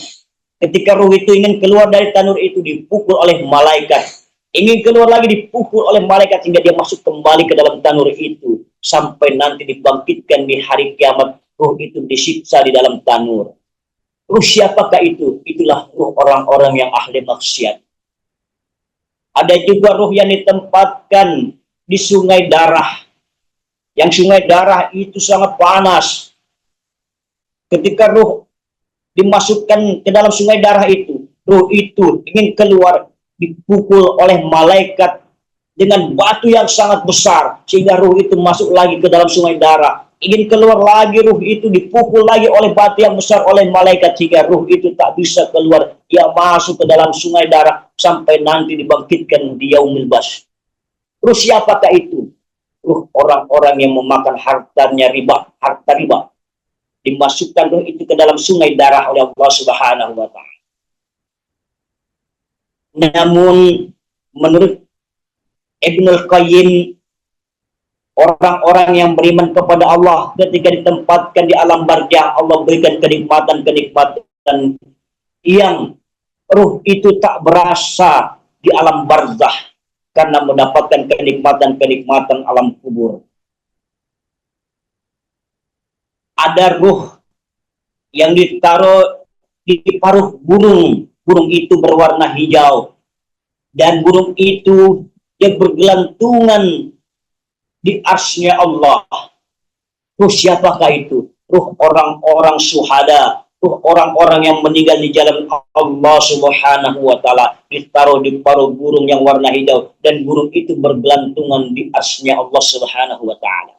Ketika ruh itu ingin keluar dari tanur itu, dipukul oleh malaikat. Ingin keluar lagi, dipukul oleh malaikat, hingga dia masuk kembali ke dalam tanur itu. Sampai nanti dibangkitkan di hari kiamat, ruh itu disiksa di dalam tanur. Ruh siapakah itu? Itulah ruh orang-orang yang ahli maksiat. Ada juga ruh yang ditempatkan di sungai darah. Yang sungai darah itu sangat panas. Ketika ruh dimasukkan ke dalam sungai darah itu, ruh itu ingin keluar, dipukul oleh malaikat dengan batu yang sangat besar, sehingga ruh itu masuk lagi ke dalam sungai darah. Ingin keluar lagi, ruh itu dipukul lagi oleh batu yang besar oleh malaikat, sehingga ruh itu tak bisa keluar. Ia masuk ke dalam sungai darah sampai nanti dibangkitkan di yaumil bas. Ruh siapakah itu? Ruh orang-orang yang memakan hartanya riba, harta riba. Dimasukkan ruh itu ke dalam sungai darah oleh Allah Subhanahu wa Ta'ala. Namun menurut Ibnul Qayyim, orang-orang yang beriman kepada Allah ketika ditempatkan di alam barzakh, Allah berikan kenikmatan-kenikmatan yang ruh itu tak berasa di alam barzakh karena mendapatkan kenikmatan-kenikmatan alam kubur. Ada ruh yang ditaruh di paruh burung. Burung itu berwarna hijau, dan burung itu yang bergelantungan di arsy-Nya Allah. Ruh siapakah itu? Ruh orang-orang syuhada, ruh orang-orang yang meninggal di jalan Allah Subhanahu wa Ta'ala, ditaruh di paruh burung yang warna hijau, dan burung itu bergelantungan di arsy-Nya Allah Subhanahu wa Ta'ala.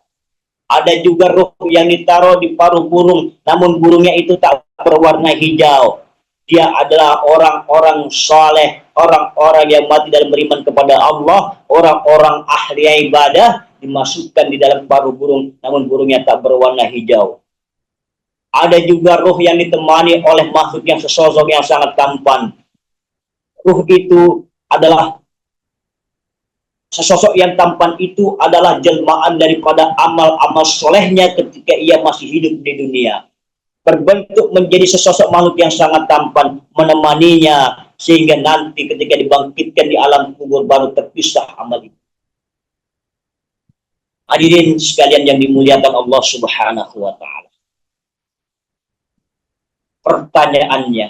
Ada juga ruh yang ditaruh di paruh burung, namun burungnya itu tak berwarna hijau. Dia adalah orang-orang soleh, orang-orang yang mati dalam beriman kepada Allah, orang-orang ahli ibadah, dimasukkan di dalam paruh burung, namun burungnya tak berwarna hijau. Ada juga ruh yang ditemani oleh makhluk yang sesosok yang sangat tampan. Ruh itu adalah sesosok yang tampan itu adalah jelmaan daripada amal-amal solehnya ketika ia masih hidup di dunia. Berbentuk menjadi sesosok makhluk yang sangat tampan, menemaninya, sehingga nanti ketika dibangkitkan di alam kubur baru terpisah amal itu. Hadirin sekalian yang dimuliakan Allah Subhanahu wa Ta'ala. Pertanyaannya,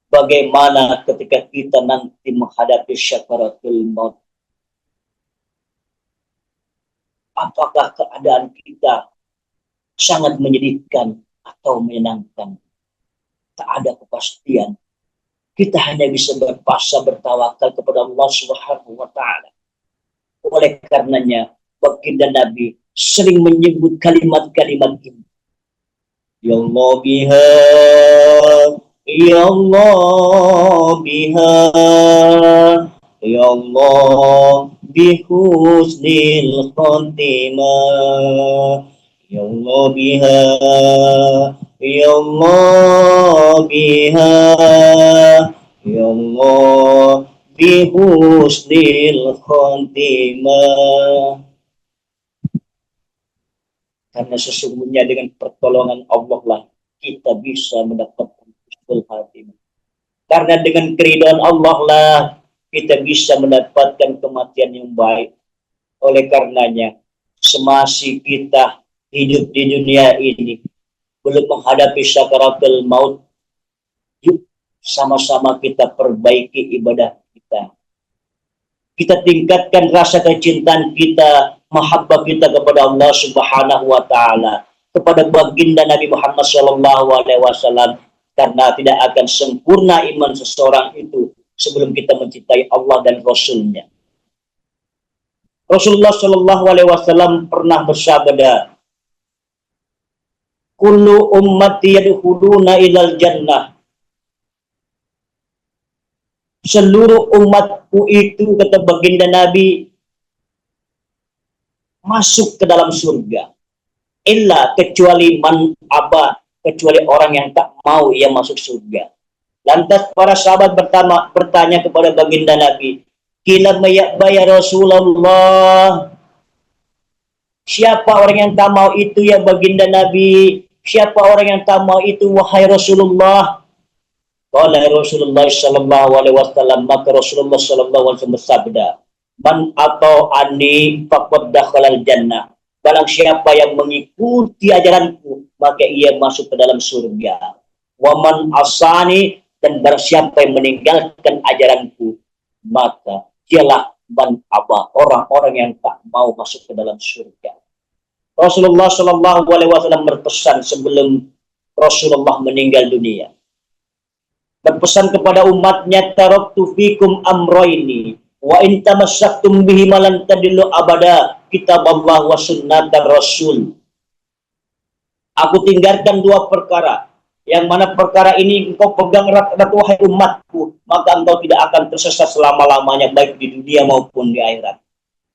bagaimana ketika kita nanti menghadapi syakaratul maut? Apakah keadaan kita sangat menyedihkan atau menyenangkan? Tak ada kepastian. Kita hanya bisa berpasrah, bertawakal kepada Allah Subhanahu wa taala. Oleh karenanya, baginda Nabi sering menyebut kalimat-kalimat ini. Ya Allah biha, ya Allah biha, ya Allah bihusnil khatimah, ya Allah biha, ya Allah biha, ya Allah bihusnil khatimah. Karena sesungguhnya dengan pertolongan Allah lah kita bisa mendapatkan husnul khatimah. Karena dengan keridhaan Allah lah kita bisa mendapatkan kematian yang baik. Oleh karenanya, semasa kita hidup di dunia ini, belum menghadapi sakaratul maut, yuk sama-sama kita perbaiki ibadah kita. Kita tingkatkan rasa kecintaan kita, mahabbah kita kepada Allah Subhanahu wa taala, kepada baginda Nabi Muhammad sallallahu alaihi wasallam, karena tidak akan sempurna iman seseorang itu sebelum kita mencintai Allah dan Rasul-Nya. Rasulullah sallallahu alaihi wasallam pernah bersabda, "Kullu ummati yadkhuluna ilal jannah." Seluruh umatku itu, kata baginda Nabi, masuk ke dalam surga. Illa, kecuali man aba, kecuali orang yang tak mau ia masuk surga. Lantas para sahabat bertanya kepada baginda Nabi, "Kila mayakba ya Rasulullah?" Siapa orang yang tak mau itu ya baginda Nabi? Siapa orang yang tak mau itu wahai Rasulullah? Qala Rasulullah sallallahu alaihi wasallam, maka Rasulullah sallallahu alaihi wasallam bersabda, "Man atau ani faqad dakhalal jannah." Barang siapa yang mengikuti ajaranku, maka ia masuk ke dalam surga. Wa man asani, dan barang siapa yang meninggalkan ajaranku, maka dialah man aba, orang-orang yang tak mau masuk ke dalam surga. Rasulullah sallallahu alaihi wasallam berpesan sebelum Rasulullah meninggal dunia, berpesan kepada umatnya, taraktu fikum amroini wa in tamassaktum bihi malan tadillu abada, kitab Allah wa sunnatar Rasul. Aku tinggalkan dua perkara, yang mana perkara ini engkau pegang erat-erat wahai umatku, maka engkau tidak akan tersesat selama-lamanya baik di dunia maupun di akhirat.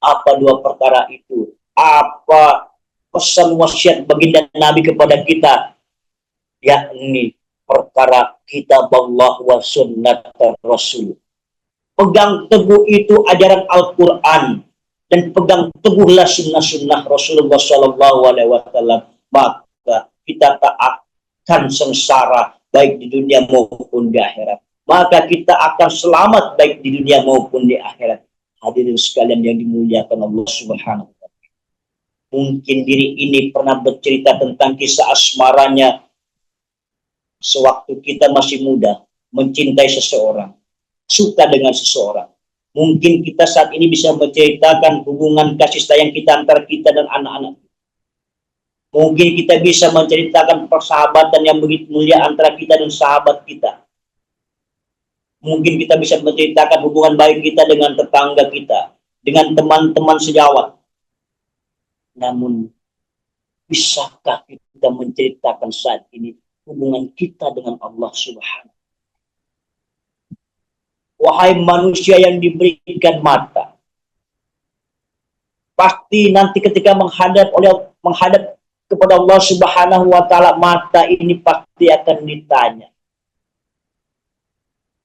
Apa dua perkara itu? Apa pesan wasiat baginda Nabi kepada kita? Yakni perkara kitab Allah wa sunnat Rasul. Pegang teguh itu ajaran Al-Quran, dan pegang teguhlah sunnah-sunnah Rasulullah Sallallahu Alaihi Wasallam, maka kita tak akan sengsara baik di dunia maupun di akhirat. Maka kita akan selamat baik di dunia maupun di akhirat. Hadirin sekalian yang dimuliakan Allah Subhanahu wa taala. Mungkin diri ini pernah bercerita tentang kisah asmaranya sewaktu kita masih muda, mencintai seseorang, suka dengan seseorang. Mungkin kita saat ini bisa menceritakan hubungan kasih sayang kita antara kita dan anak-anak. Mungkin kita bisa menceritakan persahabatan yang begitu mulia antara kita dan sahabat kita. Mungkin kita bisa menceritakan hubungan baik kita dengan tetangga kita, dengan teman-teman sejawat. Namun, bisakah kita menceritakan saat ini hubungan kita dengan Allah Subhanahu? Wahai manusia yang diberikan mata, pasti nanti ketika menghadap kepada Allah Subhanahu wa taala, mata ini pasti akan ditanya,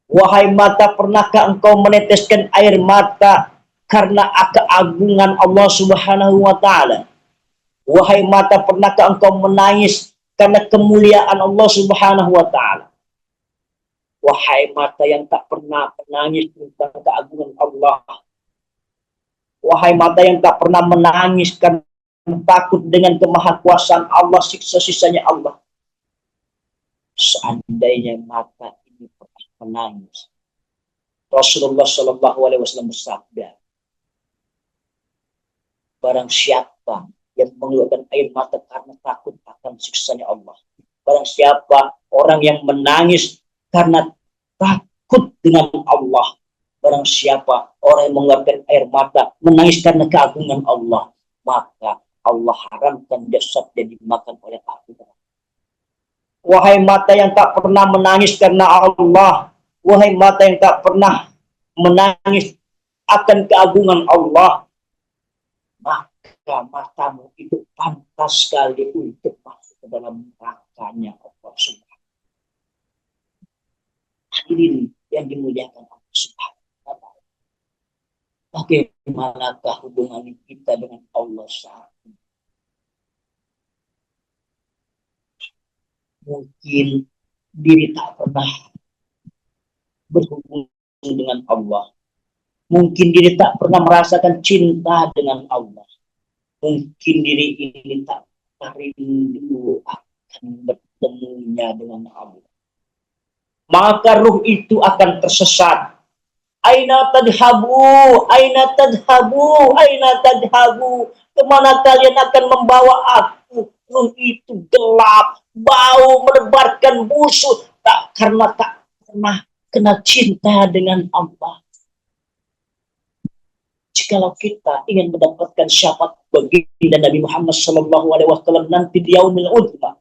wahai mata, pernahkah engkau meneteskan air mata karena keagungan Allah Subhanahu wa taala? Wahai mata, pernahkah engkau menangis karena kemuliaan Allah Subhanahu wa taala? Wahai mata yang tak pernah menangis tentang keagungan Allah. Wahai mata yang tak pernah menangis karena takut dengan kemahakuasaan Allah, siksa-siksanya Allah. Seandainya mata ini pernah menangis, Rasulullah Shallallahu Alaihi Wasallam bersabda, barang siapa yang mengeluarkan air mata karena takut akan siksanya Allah, barang siapa orang yang menangis karena takut takut dengan Allah. Barang siapa orang yang mengeluarkan air mata, menangis karena keagungan Allah, maka Allah haramkan jasadnya dimakan oleh api neraka. Wahai mata yang tak pernah menangis karena Allah, wahai mata yang tak pernah menangis akan keagungan Allah, maka matamu itu pantas sekali untuk masuk ke dalam nerakanya Allah Subhanahu. Hadirin yang dimuliakan Allah Subhanahu. Bagaimanakah hubungan kita dengan Allah saat ini? Mungkin diri tak pernah berhubung dengan Allah. Mungkin diri tak pernah merasakan cinta dengan Allah. Mungkin diri ini tak rindu akan bertemunya dengan Allah. Maka ruh itu akan tersesat. Aina tadhabu, aina tadhabu, aina tadhabu. Kemana kalian akan membawa aku? Ruh itu gelap, bau, menebarkan busuk. Tak karena tak pernah kena cinta dengan Allah. Jikalau kita ingin mendapatkan syafaat baginda Nabi Muhammad SAW nanti di yaumil udhma,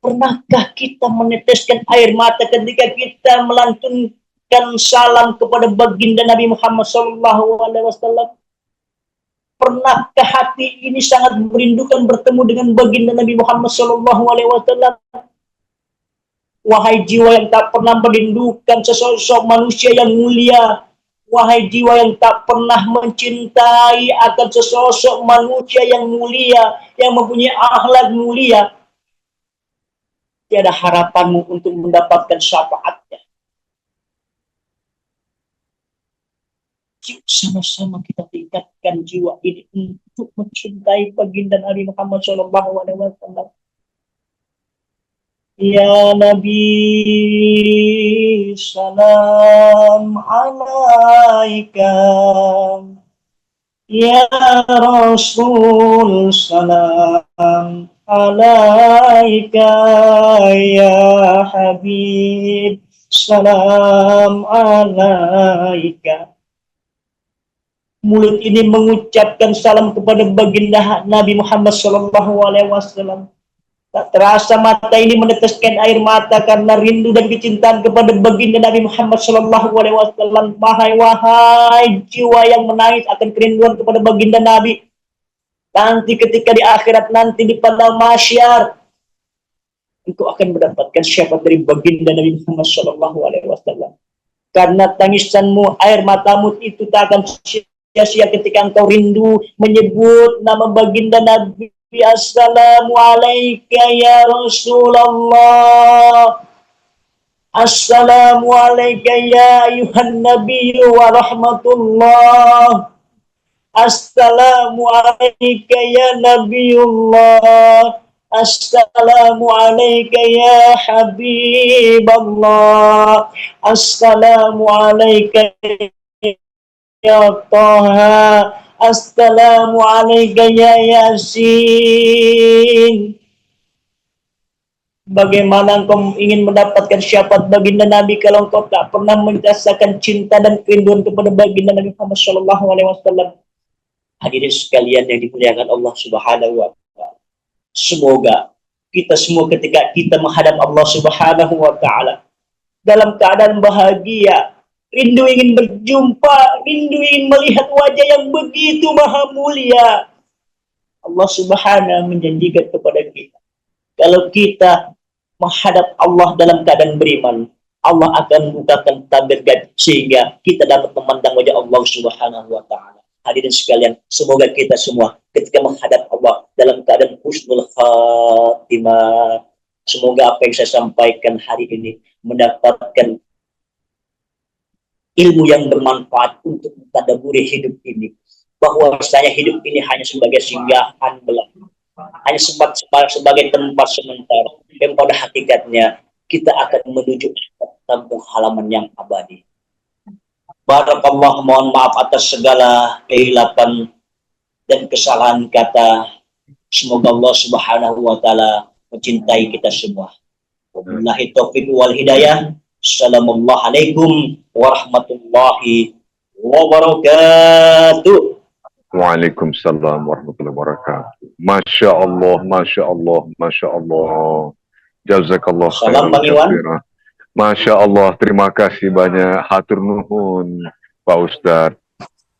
pernahkah kita meneteskan air mata ketika kita melantunkan salam kepada baginda Nabi Muhammad SAW? Pernahkah hati ini sangat merindukan bertemu dengan baginda Nabi Muhammad SAW? Wahai jiwa yang tak pernah merindukan sesosok manusia yang mulia, wahai jiwa yang tak pernah mencintai akan sesosok manusia yang mulia, yang mempunyai akhlak mulia, tiada harapanmu untuk mendapatkan syafaatnya. Sama-sama kita tingkatkan jiwa ini untuk mencintai baginda Nabi Muhammad SAW. Ya Nabi, salam alaika. Ya Rasul, salam alaika. Ya Habib, salam alaika. Mulut ini mengucapkan salam kepada baginda Nabi Muhammad SAW. Tak terasa mata ini meneteskan air mata karena rindu dan kecintaan kepada baginda Nabi Muhammad SAW. Wahai jiwa yang menangis akan kerinduan kepada baginda Nabi. Nanti ketika di akhirat, nanti di padang mahsyar, engkau akan mendapatkan syafaat dari baginda Nabi Muhammad SAW. Karena tangisanmu, air matamu itu tak akan sia-sia ketika engkau rindu menyebut nama baginda Nabi. Assalamualaikum ya Rasulullah. Assalamualaikum ya ayuhan Nabi wa rahmatullah. Assalamualaikum ya Nabiullah. Assalamualaikum ya Habiballah. Assalamualaikum ya Taha. Assalamualaikum ya Yasin. Bagaimana engkau ingin mendapatkan syafaat baginda Nabi kalau engkau tak pernah merasakan cinta dan kerinduan kepada baginda Nabi Muhammad SAW? Hadirin sekalian yang dimuliakan Allah Subhanahu wa Ta'ala. Semoga kita semua ketika kita menghadap Allah Subhanahu wa Ta'ala dalam keadaan bahagia, rindu ingin berjumpa, rindu ingin melihat wajah yang begitu maha mulia. Allah Subhanahu menjanjikan kepada kita, kalau kita menghadap Allah dalam keadaan beriman, Allah akan bukakan tabir gaib sehingga kita dapat memandang wajah Allah Subhanahu wa Ta'ala. Hadirin sekalian, semoga kita semua ketika menghadap Allah dalam keadaan husnul khatimah. Semoga apa yang saya sampaikan hari ini mendapatkan ilmu yang bermanfaat untuk mentadaburi hidup ini. Bahwa saya hidup ini hanya sebagai singgahan belaka, hanya sebagai tempat sementara, yang pada hakikatnya kita akan menuju kampung halaman yang abadi. Barakallah, mohon maaf atas segala kehilapan dan kesalahan kata. Semoga Allah Subhanahu wa Ta'ala mencintai kita semua. Wabillahi taufiq wal hidayah. Assalamualaikum warahmatullahi wabarakatuh. Waalaikumsalam warahmatullahi wabarakatuh. Masya Allah, Masya Allah, Masya Allah. Jazakallah Salam khairan Bang Iwan. katsira. Masya Allah, terima kasih banyak. Hatur nuhun, Pak Ustadz.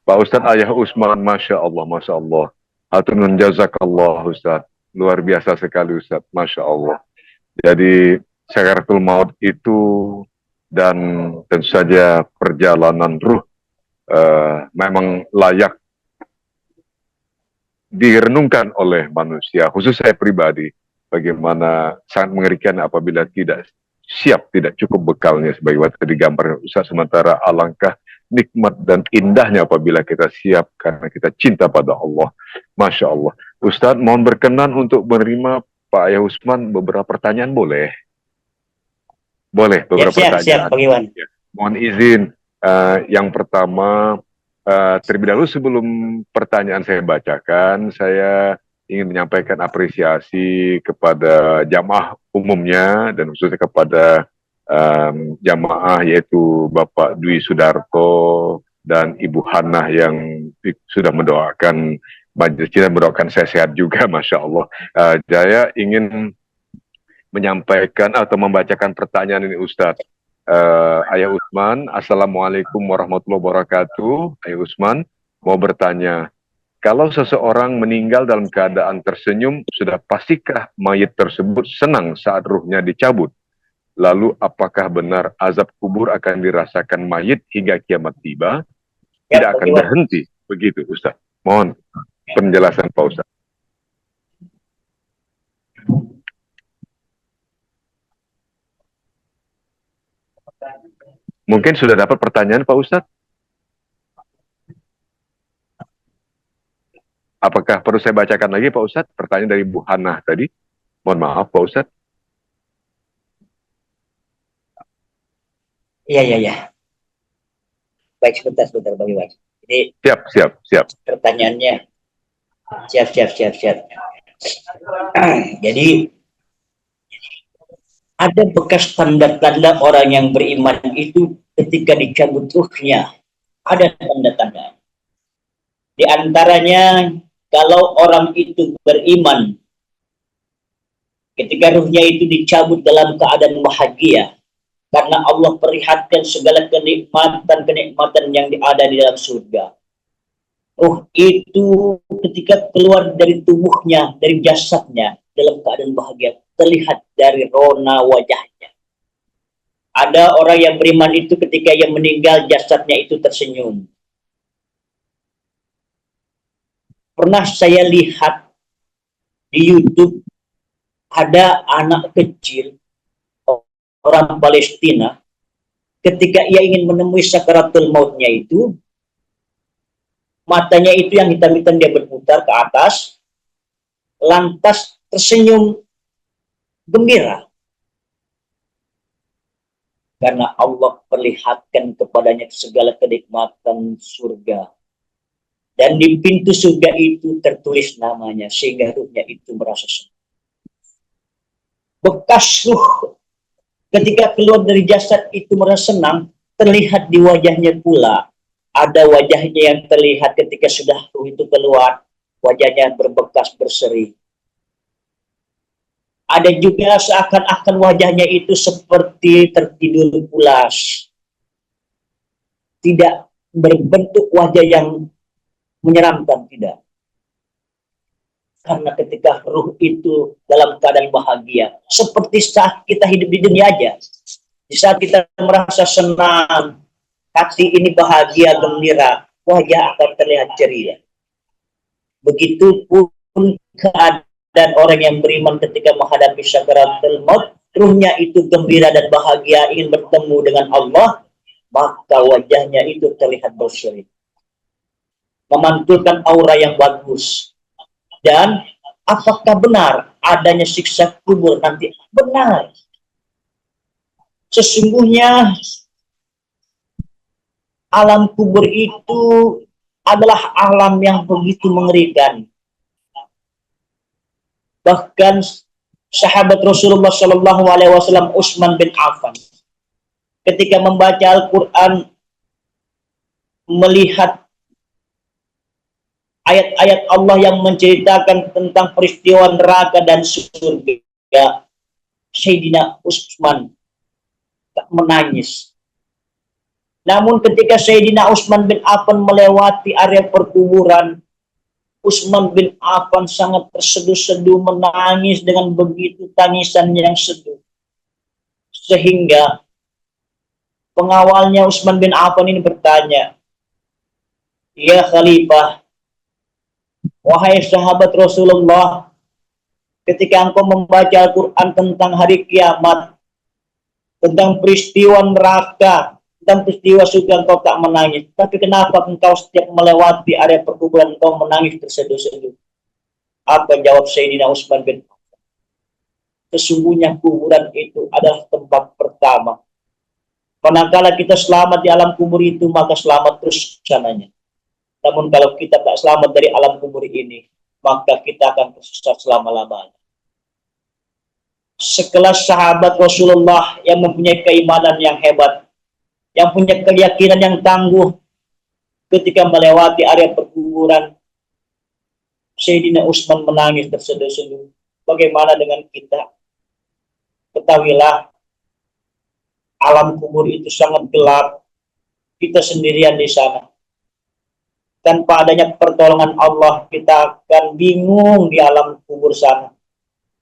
Pak Ustadz Ayah Usman, Masya Allah, Masya Allah. Hatur nuhun jazakallah Ustadz. Luar biasa sekali Ustadz, Masya Allah. Jadi sakaratul maut itu dan tentu saja perjalanan ruh memang layak direnungkan oleh manusia, khusus saya pribadi, bagaimana sangat mengerikan apabila tidak siap, tidak cukup bekalnya sebagai waktu digambar Ustaz, sementara alangkah nikmat dan indahnya apabila kita siap karena kita cinta pada Allah. Masya Allah. Ustaz, mohon berkenan untuk menerima Pak Ayah Usman beberapa pertanyaan, boleh? Boleh, beberapa pertanyaan. Siap, Bang Iwan. Ya. Mohon izin, yang pertama, terlebih dahulu sebelum pertanyaan saya bacakan, saya ingin menyampaikan apresiasi kepada jamaah umumnya dan khususnya kepada jamaah yaitu Bapak Dwi Sudarto dan Ibu Hannah yang sudah mendoakan majelis kita, mendoakan saya sehat juga, Masya Allah. Saya ingin menyampaikan atau membacakan pertanyaan ini Ustadz. Ayah Usman, Assalamualaikum warahmatullahi wabarakatuh. Ayah Usman mau bertanya, kalau seseorang meninggal dalam keadaan tersenyum, sudah pastikah mayit tersebut senang saat ruhnya dicabut? Lalu apakah benar azab kubur akan dirasakan mayit hingga kiamat tiba? Tidak akan berhenti, begitu Ustaz. Mohon penjelasan Pak Ustaz. Mungkin sudah dapat pertanyaan Pak Ustadz? Apakah perlu saya bacakan lagi Pak Ustadz? Pertanyaan dari Bu Hannah tadi. Mohon maaf Pak Ustadz. Iya. Baik, sebentar Bang Iwan. Jadi Siap. pertanyaannya. Siap. Jadi ada bekas tanda-tanda orang yang beriman itu ketika dicabut ruhnya. Ada tanda-tanda. Di antaranya kalau orang itu beriman, ketika ruhnya itu dicabut dalam keadaan bahagia, karena Allah perlihatkan segala kenikmatan yang ada di dalam surga. Ruh itu ketika keluar dari tubuhnya, dari jasadnya, dalam keadaan bahagia, terlihat dari rona wajahnya. Ada orang yang beriman itu ketika yang meninggal, jasadnya itu tersenyum. Pernah saya lihat di YouTube, ada anak kecil, orang Palestina, ketika ia ingin menemui sakaratul mautnya itu, matanya itu yang hitam-hitam dia berputar ke atas, lantas tersenyum gembira. Karena Allah perlihatkan kepadanya segala kenikmatan surga. Dan di pintu surga itu tertulis namanya, sehingga ruhnya itu merasa senang. Bekas ruh ketika keluar dari jasad itu merasa senang, terlihat di wajahnya pula. Ada wajahnya yang terlihat ketika sudah ruh itu keluar, wajahnya berbekas berseri. Ada juga seakan-akan wajahnya itu seperti tertidur pulas. Tidak berbentuk wajah yang menyeramkan, tidak. Karena ketika ruh itu dalam keadaan bahagia, seperti saat kita hidup di dunia aja. Di saat kita merasa senang, hati ini bahagia, gembira, wajah akan terlihat ceria. Begitupun keadaan orang yang beriman ketika menghadapi sakaratul maut, ruhnya itu gembira dan bahagia, ingin bertemu dengan Allah, maka wajahnya itu terlihat berseri, memantulkan aura yang bagus. Dan apakah benar adanya siksa kubur nanti? Benar. Sesungguhnya alam kubur itu adalah alam yang begitu mengerikan. Bahkan sahabat Rasulullah SAW Utsman bin Affan, ketika membaca Al-Quran, melihat ayat-ayat Allah yang menceritakan tentang peristiwa neraka dan surga, Sayyidina Utsman tak menangis. Namun ketika Sayyidina Utsman bin Affan melewati area perkuburan, Utsman bin Affan sangat terseduh-seduh, menangis dengan begitu tangisan yang seduh. Sehingga pengawalnya Utsman bin Affan ini bertanya, "Ya Khalifah, wahai sahabat Rasulullah, ketika engkau membaca Al-Quran tentang hari kiamat, tentang peristiwa neraka, tentang peristiwa surga, engkau tak menangis. Tapi kenapa engkau setiap melewati area perkuburan engkau menangis terseduh-seduh?" Apa jawab Sayyidina Utsman bin Affan? Sesungguhnya kuburan itu adalah tempat pertama. Manakala kita selamat di alam kubur itu, maka selamat terus sananya. Namun kalau kita tak selamat dari alam kubur ini, maka kita akan tersesat selama-lamanya. Sekelas sahabat Rasulullah yang mempunyai keimanan yang hebat, yang punya keyakinan yang tangguh, ketika melewati area perkuburan, Sayyidina Utsman menangis terseduh-seduh. Bagaimana dengan kita? Ketahuilah, alam kubur itu sangat gelap. Kita sendirian di sana. Tanpa adanya pertolongan Allah, kita akan bingung di alam kubur sana.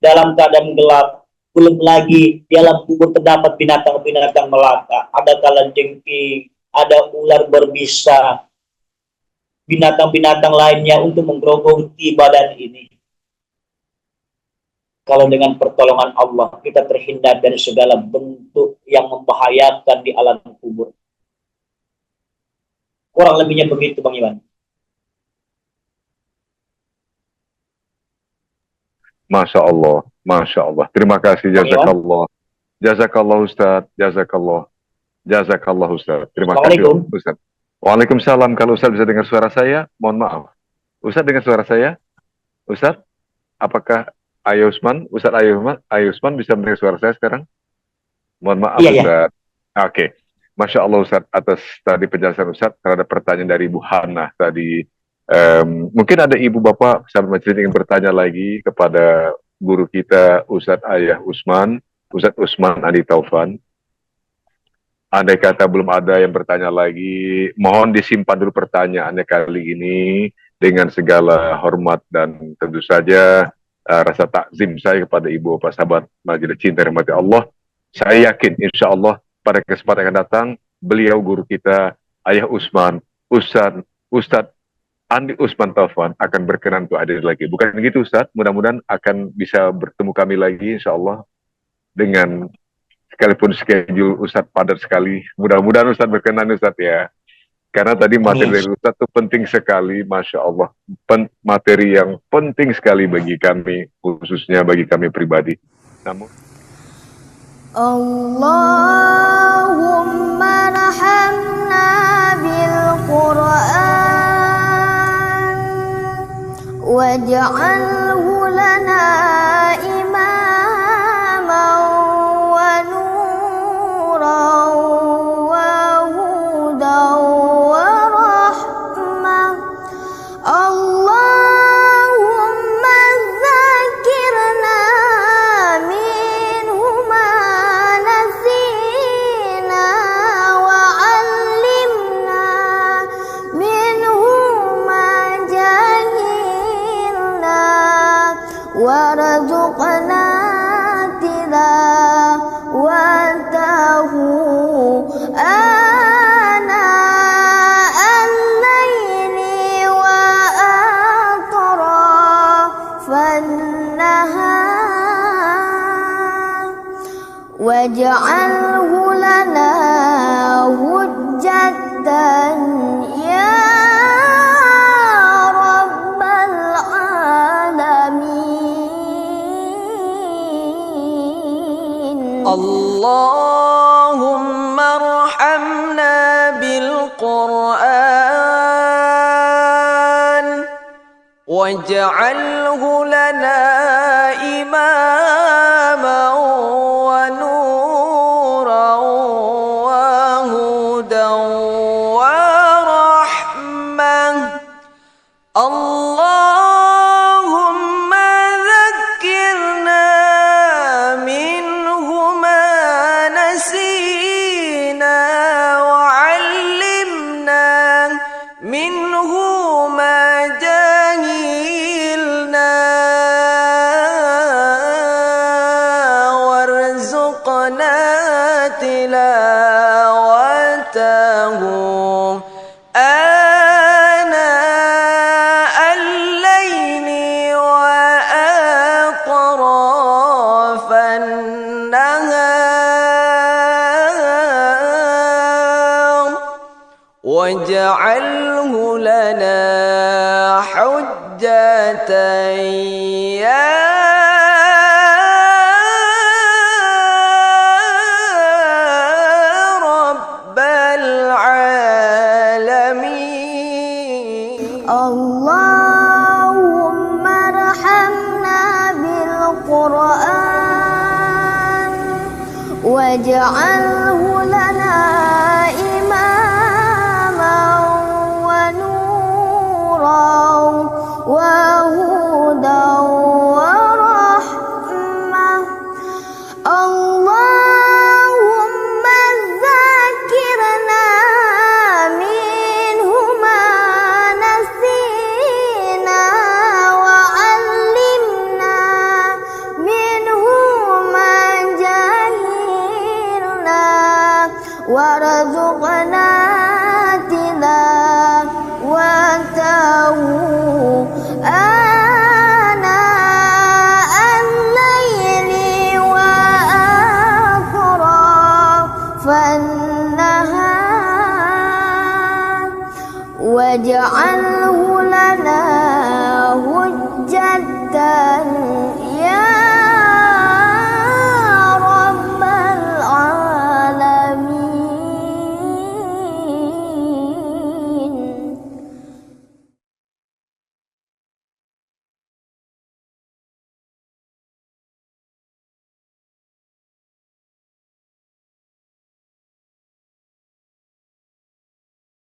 Dalam keadaan gelap, belum lagi di alam kubur terdapat binatang-binatang melata. Ada kalajengking, ada ular berbisa, binatang-binatang lainnya untuk menggerogoti badan ini. Kalau dengan pertolongan Allah, kita terhindar dari segala bentuk yang membahayakan di alam kubur. Kurang lebihnya begitu, Bang Iwan. Masya Allah, Masya Allah. Terima kasih, jazakallah. Jazakallah Ustaz, jazakallah. Jazakallah Ustaz. Terima kasih Ustaz. Waalaikumsalam. Kalau Ustaz bisa dengar suara saya, mohon maaf. Ustaz dengar suara saya? Ustaz, apakah Ayo Usman, Ustaz Ayo Usman bisa mendengar suara saya sekarang? Mohon maaf iya, Ustaz. Iya. Oke. Masya Allah Ustaz, atas tadi penjelasan Ustaz terhadap pertanyaan dari Ibu Hana tadi. Mungkin ada ibu bapak sahabat majelis ingin bertanya lagi kepada guru kita Ustadz Ayah Usman, Ustadz Usman Adi Taufan. Andai kata belum ada yang bertanya lagi, mohon disimpan dulu pertanyaannya kali ini dengan segala hormat dan tentu saja rasa takzim saya kepada ibu bapak sahabat majelis cinta rahmati Allah. Saya yakin insya Allah pada kesempatan yang akan datang beliau guru kita Ayah Usman, Ustadz Andi Usman Taufan akan berkenan untuk hadir lagi. Bukan begitu Ustaz? Mudah-mudahan akan bisa bertemu kami lagi insya Allah dengan sekalipun schedule Ustaz padat sekali. Mudah-mudahan Ustaz berkenan Ustaz ya. Karena tadi materi dari Ustaz itu penting sekali, Masya Allah. Materi yang penting sekali bagi kami, khususnya bagi kami pribadi. Namun Allahumma rahamna bil Qur'an waj'alhu lana imaman wa nuran wa hudan wa rahmah. Allahumma dzakirna minhu ma nasina wa 'allimna minhu ma jahilna warzuqna tilawatahu ana al-laili wa atrafan nahar waj'alhu lana hujjatan ya rabbal alamin. Allahumma arhamna bil Qur'an waj'alhu lana imaman wa nuran wa تلاوته آناء الليل وأطراف النهار واجعله لنا حجة يا رب العالمين. اللهم ارحمنا بالقرآن واجعله لنا إماما ونورا وهدى ورحمة. اللهم ذكرنا منه ما نسينا وعلمنا منه ما جهلنا وارزقنا